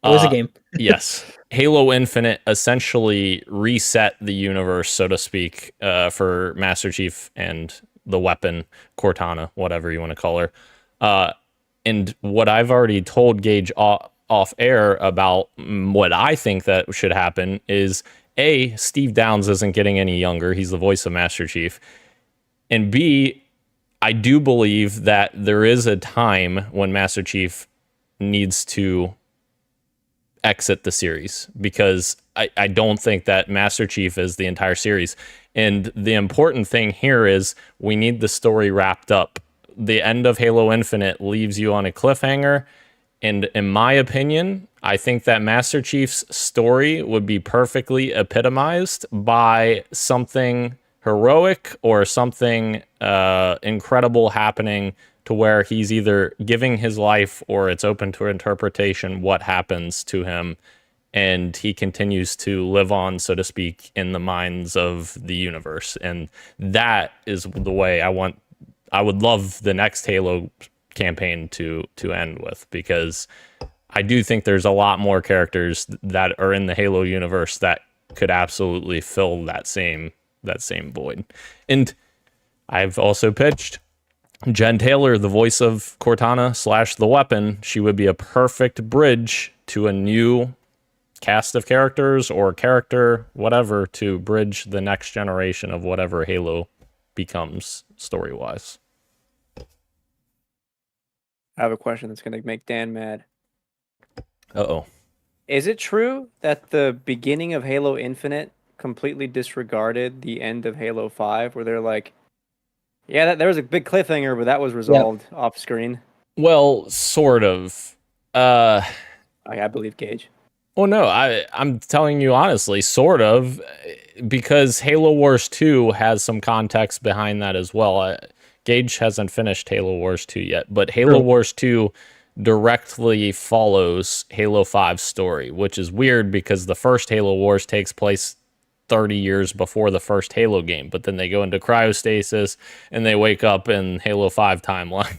It was a game. Yes. Halo Infinite essentially reset the universe, so to speak, for Master Chief and the weapon, Cortana, whatever you want to call her. And what I've already told Gage off air about what I think that should happen is, A, Steve Downes isn't getting any younger. He's the voice of Master Chief. And B, I do believe that there is a time when Master Chief needs to exit the series, because I don't think that Master Chief is the entire series. And the important thing here is we need the story wrapped up. The end of Halo Infinite leaves you on a cliffhanger. And in my opinion, I think that Master Chief's story would be perfectly epitomized by something heroic or something incredible happening, to where he's either giving his life or it's open to interpretation what happens to him, and he continues to live on, so to speak, in the minds of the universe. And that is the way I would love the next Halo campaign to end with, because I do think there's a lot more characters that are in the Halo universe that could absolutely fill that same void. And I've also pitched Jen Taylor, the voice of Cortana / the weapon. She would be a perfect bridge to a new cast of characters or character, whatever, to bridge the next generation of whatever Halo becomes story-wise. I have a question that's going to make Dan mad. Uh-oh. Is it true that the beginning of Halo Infinite completely disregarded the end of Halo 5, where they're like, yeah, there was a big cliffhanger, but that was resolved off screen? Well, sort of. I believe Gage. Well, no, I'm telling you honestly, sort of, because Halo Wars 2 has some context behind that as well. Gage hasn't finished Halo Wars 2 yet, but Halo Wars 2 directly follows Halo 5's story, which is weird because the first Halo Wars takes place 30 years before the first Halo game, but then they go into cryostasis and they wake up in Halo 5 timeline.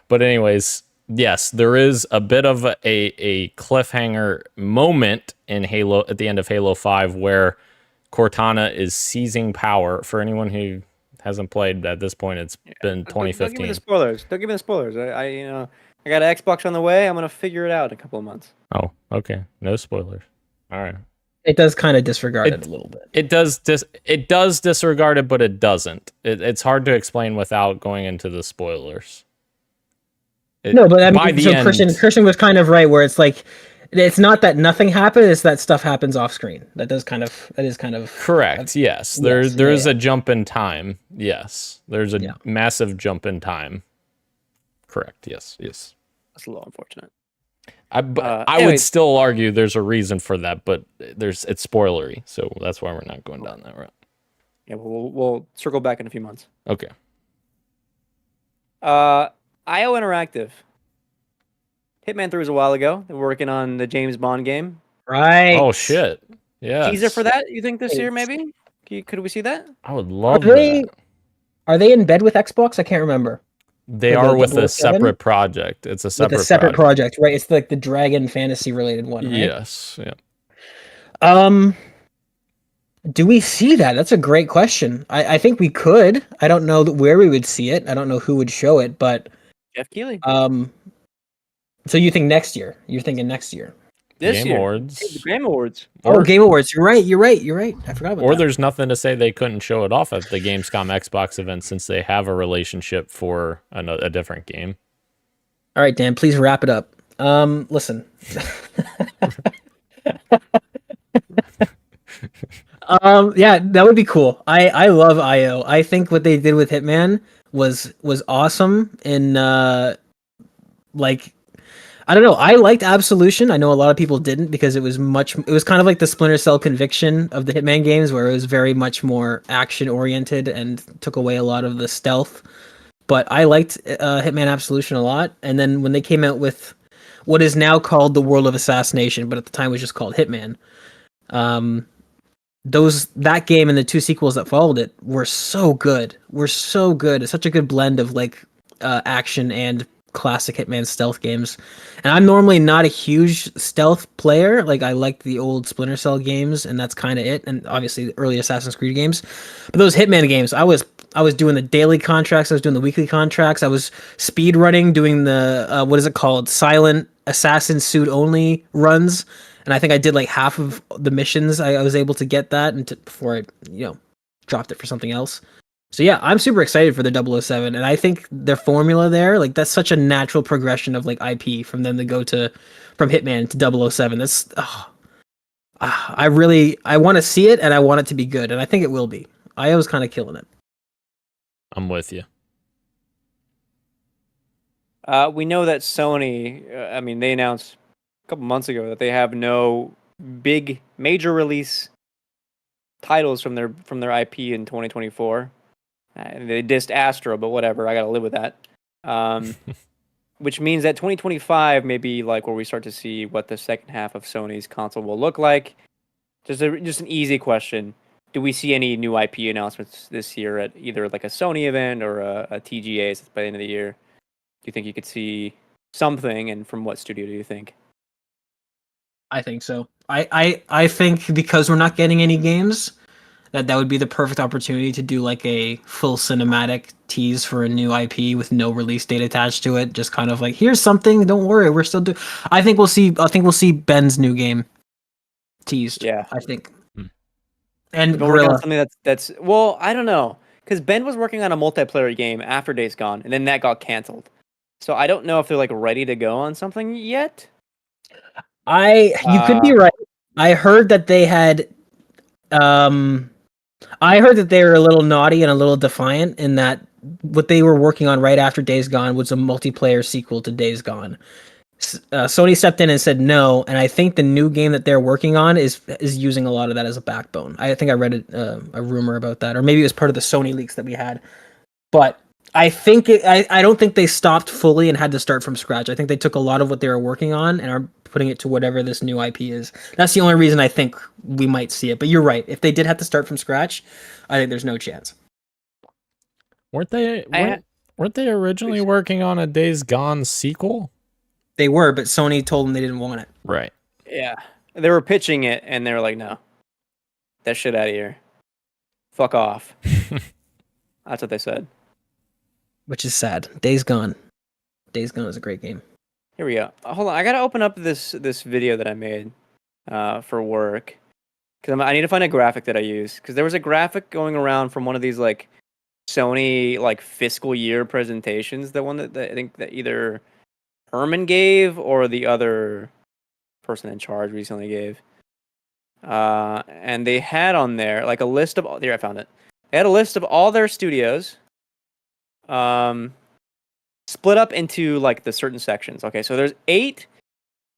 But anyways, yes, there is a bit of a cliffhanger moment in Halo at the end of Halo 5 where Cortana is seizing power. For anyone who hasn't played at this point, it's been 2015. Don't give me the spoilers. Don't give me the spoilers. I got an Xbox on the way. I'm gonna figure it out in a couple of months. Oh, okay. No spoilers. All right. It does kind of disregard it a little bit. It does disregard it, but it doesn't. It's hard to explain without going into the spoilers. No, but I mean, so Christian was kind of right, where it's like, it's not that nothing happened; it's that stuff happens off screen. That is kind of correct. Yes, there is a jump in time. Yes, there's a massive jump in time. Correct. Yes. That's a little unfortunate. I would still argue there's a reason for that, but it's spoilery, so that's why we're not going down that route. Yeah, we'll circle back in a few months. Okay. IO Interactive. Hitman 3 was a while ago. They're working on the James Bond game. Right. Oh shit. Yeah. Teaser for that? You think this year maybe? Could we see that? I would love that. Are they in bed with Xbox? I can't remember. They are with a separate project. It's a separate project, right? It's like the Dragon Fantasy related one, right? Yes. Yeah. Do we see that? That's a great question. I think we could. I don't know where we would see it. I don't know who would show it, but Jeff Keighley. So you think next year? You're thinking next year? This Game year. Awards. The Game Awards. Game Awards. You're right. I forgot about that. Or there's nothing to say they couldn't show it off at the Gamescom Xbox event, since they have a relationship for a different game. All right, Dan, please wrap it up. Listen. Yeah, that would be cool. I love IO. I think what they did with Hitman was awesome. And I don't know. I liked Absolution. I know a lot of people didn't, because it was kind of like the Splinter Cell Conviction of the Hitman games, where it was very much more action oriented and took away a lot of the stealth. But I liked Hitman Absolution a lot. And then when they came out with what is now called The World of Assassination, but at the time was just called Hitman, that game and the two sequels that followed it were so good. It's such a good blend of action and classic Hitman stealth games. And I'm normally not a huge stealth player. Like I like the old Splinter Cell games, and that's kind of it. And obviously the early Assassin's Creed games. But those Hitman games, I was doing the daily contracts, I was doing the weekly contracts, I was speed running, doing the what is it called, silent assassin suit only runs. And I think I did like half of the missions. I was able to get that before I, dropped it for something else. So yeah, I'm super excited for the 007, and I think their formula there, like that's such a natural progression of like IP from them to go from Hitman to 007. That's I want to see it, and I want it to be good, and I think it will be. I was kind of killing it. I'm with you. We know that Sony, they announced a couple months ago that they have no big major release titles from their IP in 2024. They dissed Astro, but whatever. I gotta live with that. Which means that 2025 may be like where we start to see what the second half of Sony's console will look like. Just an easy question: do we see any new IP announcements this year at either like a Sony event or a TGA by the end of the year? Do you think you could see something, and from what studio do you think? I think so. I think because we're not getting any games, that would be the perfect opportunity to do like a full cinematic tease for a new IP with no release date attached to it. Just kind of like, here's something. Don't worry, we're still doing. I think we'll see Ben's new game teased. Yeah, I think. And but Gorilla. Something that's well, I don't know, because Ben was working on a multiplayer game after Days Gone, and then that got canceled. So I don't know if they're like ready to go on something yet. You could be right. I heard that they had. I heard that they were a little naughty and a little defiant in that what they were working on right after Days Gone was a multiplayer sequel to Days Gone. Sony stepped in and said no, and I think the new game that they're working on is using a lot of that as a backbone. I think I read a rumor about that, or maybe it was part of the Sony leaks that we had. But I think I don't think they stopped fully and had to start from scratch. I think they took a lot of what they were working on and are putting it to whatever this new IP is. That's the only reason I think we might see it. But you're right. If they did have to start from scratch, I think there's no chance. Weren't they originally working on a Days Gone sequel? They were, but Sony told them they didn't want it. Right. Yeah, they were pitching it, and they were like, "No, that shit out of here, fuck off." That's what they said. Which is sad. Days Gone. Days Gone is a great game. Here we go. Hold on, I gotta open up this video that I made for work because I need to find a graphic that I use, because there was a graphic going around from one of these like Sony like fiscal year presentations. The one that I think that either Herman gave or the other person in charge recently gave. And they had on there like a list of I found it. They had a list of all their studios. Split up into like the certain sections. Okay, so there's 8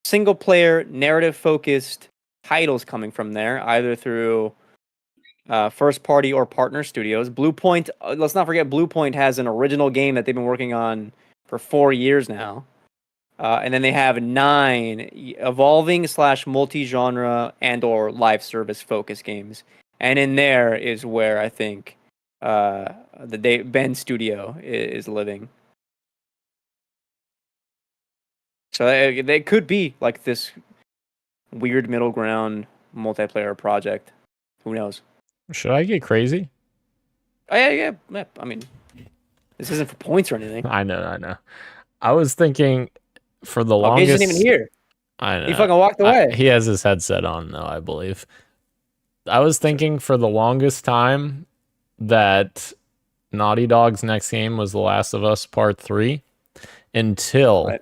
single player narrative focused titles coming from there, either through first party or partner studios. Bluepoint, let's not forget Bluepoint has an original game that they've been working on for 4 years now. And then they have 9 evolving / multi-genre and or live service focused games. And in there is where I think Ben Studio is living. So they could be like this weird middle ground multiplayer project. Who knows? Should I get crazy? Oh, yeah. I mean, this isn't for points or anything. I know. I was thinking for the longest. He isn't even here. I know. He fucking walked away. He has his headset on though, I believe. I was thinking for the longest time that Naughty Dog's next game was The Last of Us Part 3 until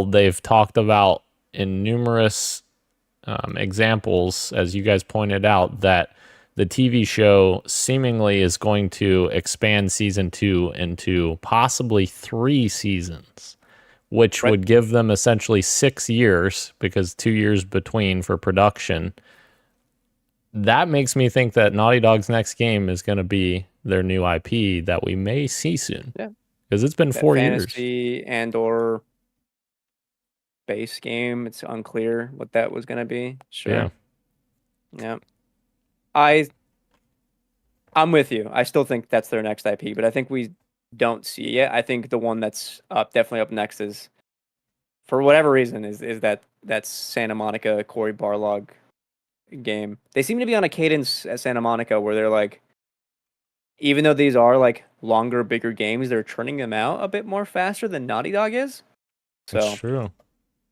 they've talked about in numerous examples, as you guys pointed out, that the TV show seemingly is going to expand season 2 into possibly 3 seasons, which would give them essentially 6 years, because 2 years between for production. That makes me think that Naughty Dog's next game is going to be their new IP that we may see soon. Yeah, because it's been 4 years. Fantasy and or base game. It's unclear what that was going to be. Sure. Yeah. I'm with you. I still think that's their next IP, but I think we don't see yet. I think the one that's definitely up next is, for whatever reason, is that Santa Monica Cory Barlog game. They seem to be on a cadence at Santa Monica where they're like, even though these are like longer, bigger games, they're churning them out a bit more faster than Naughty Dog is. So That's true.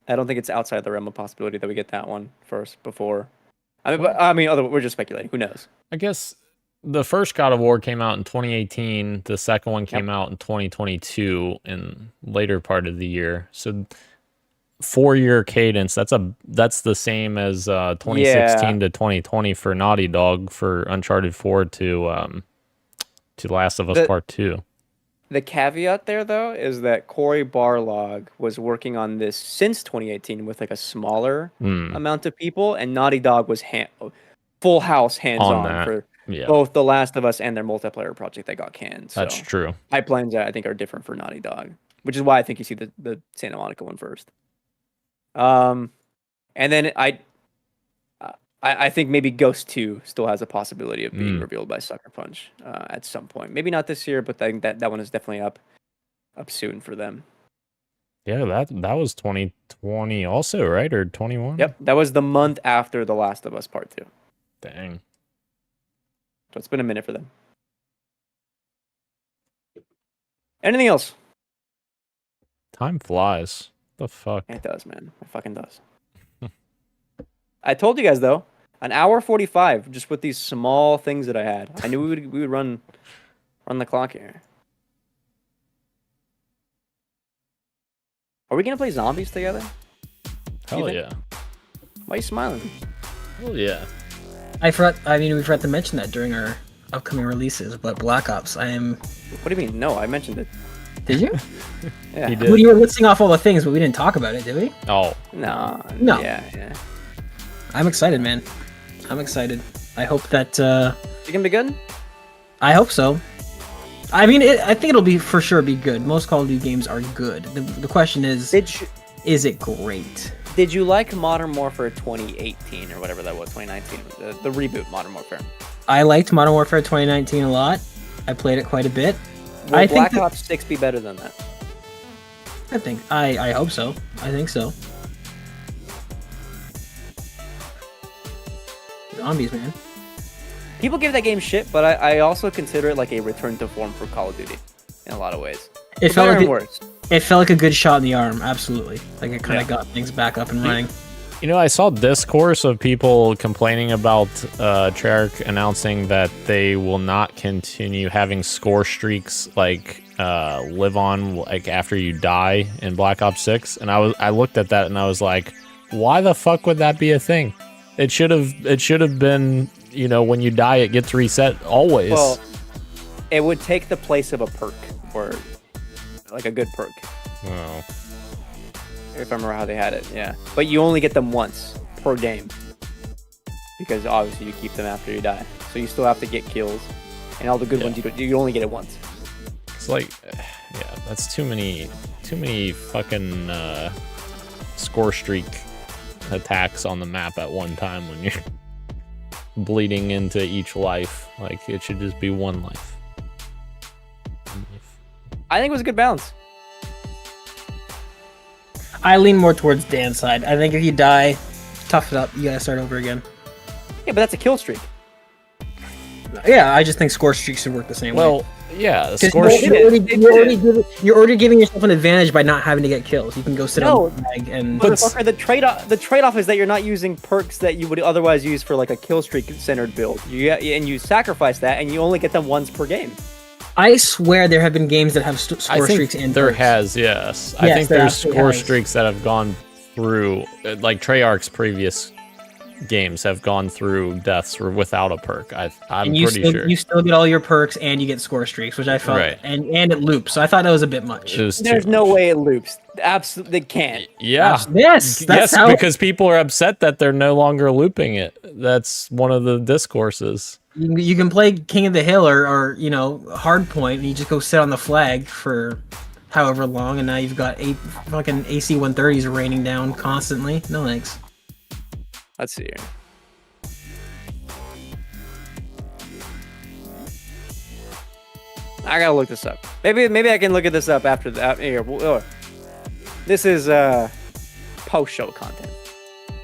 I don't think it's outside the realm of possibility that we get that one first before. We're just speculating. Who knows? I guess the first God of War came out in 2018. The second one came out in 2022 in later part of the year. So 4-year cadence. That's the same as 2016 to 2020 for Naughty Dog for Uncharted 4 to Last of Us Part 2. The caveat there, though, is that Cory Barlog was working on this since 2018 with like a smaller amount of people, and Naughty Dog was full house hands-on for both The Last of Us and their multiplayer project that got canned. So That's true. pipelines, I think, are different for Naughty Dog, which is why I think you see the Santa Monica one first. And then I think maybe Ghost 2 still has a possibility of being revealed by Sucker Punch at some point. Maybe not this year, but I think that one is definitely up soon for them. Yeah, that was 2020 also, right? Or 21? Yep, that was the month after The Last of Us Part 2. Dang. So it's been a minute for them. Anything else? Time flies. The fuck? It does, man. It fucking does. I told you guys, though, an hour 45 just with these small things that I had. I knew we would run the clock here. Are we going to play zombies together? Hell yeah. Why are you smiling? Hell yeah. We forgot to mention that during our upcoming releases, but Black Ops, I am... What do you mean? No, I mentioned it. Did you? Yeah. He Well, did. you were listing off all the things, but we didn't talk about it, did we? Oh. No. Yeah. I'm excited, man. I'm excited. I hope that... You gonna be good? I hope so. I mean, I think it'll be for sure be good. Most Call of Duty games are good. The question is, is it great? Did you like Modern Warfare 2018 or whatever that was, 2019, the reboot Modern Warfare? I liked Modern Warfare 2019 a lot. I played it quite a bit. Will Black Ops 6 be better than that? I hope so. I think so. Zombies, man. People give that game shit, but I also consider it like a return to form for Call of Duty in a lot of ways. It felt like worse. It felt like a good shot in the arm, absolutely. Like it kind of got things back up and running. You know, I saw discourse of people complaining about Treyarch announcing that they will not continue having score streaks like live on like after you die in Black Ops 6, and I looked at that and I was like, why the fuck would that be a thing? It should have been, you know, when you die it gets reset always. Well, it would take the place of a perk, or like a good perk. Oh. If I remember how they had it, yeah. But you only get them once per game, because obviously you keep them after you die. So you still have to get kills, and all the good ones you only get it once. It's like, yeah, that's too many fucking score streak attacks on the map at one time when you're bleeding into each life. Like, it should just be one life. I think it was a good balance. I lean more towards Dan's side. I think if you die, tough it up. You gotta start over again. Yeah, but that's a kill streak. Yeah, I just think score streaks should work the same way. Well, yeah, You're already giving yourself an advantage by not having to get kills. You can go sit on the flag and... Motherfucker, the trade-off is that you're not using perks that you would otherwise use for like a kill streak-centered build. You sacrifice that, and you only get them once per game. I swear there have been games that have score streaks in there perks. has, yes. I think there's score streaks that have gone through, like Treyarch's previous games have gone through deaths without a perk. I'm pretty sure. You still get all your perks and you get score streaks, which I felt, right. and it loops. So I thought that was a bit much. There's no way it loops. Absolutely, they can't. Yeah. Yes, because people are upset that they're no longer looping it. That's one of the discourses. You can play King of the Hill or you know, Hardpoint, and you just go sit on the flag for however long, and now you've got 8 fucking AC-130s raining down constantly. No thanks. Let's see here. I gotta look this up. Maybe I can look at this up after that. Here, this is post-show content.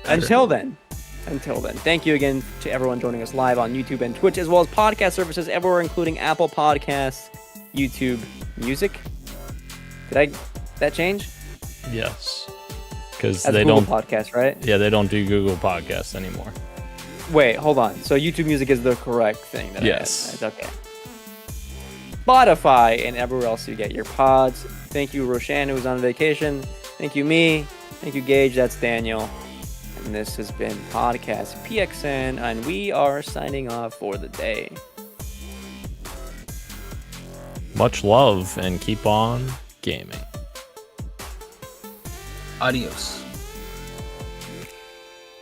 Until then, thank you again to everyone joining us live on YouTube and Twitch, as well as podcast services everywhere, including Apple Podcasts, YouTube Music. Did that change? Yes, because That's they Google don't podcast, right? Yeah, they don't do Google Podcasts anymore. Wait, hold on. So YouTube Music is the correct thing. Yes. It's okay. Spotify and everywhere else you get your pods. Thank you, Roshan, who was on vacation. Thank you, me. Thank you, Gage. That's Daniel. And this has been Podcast PXN, and we are signing off for the day. Much love and keep on gaming. Adios.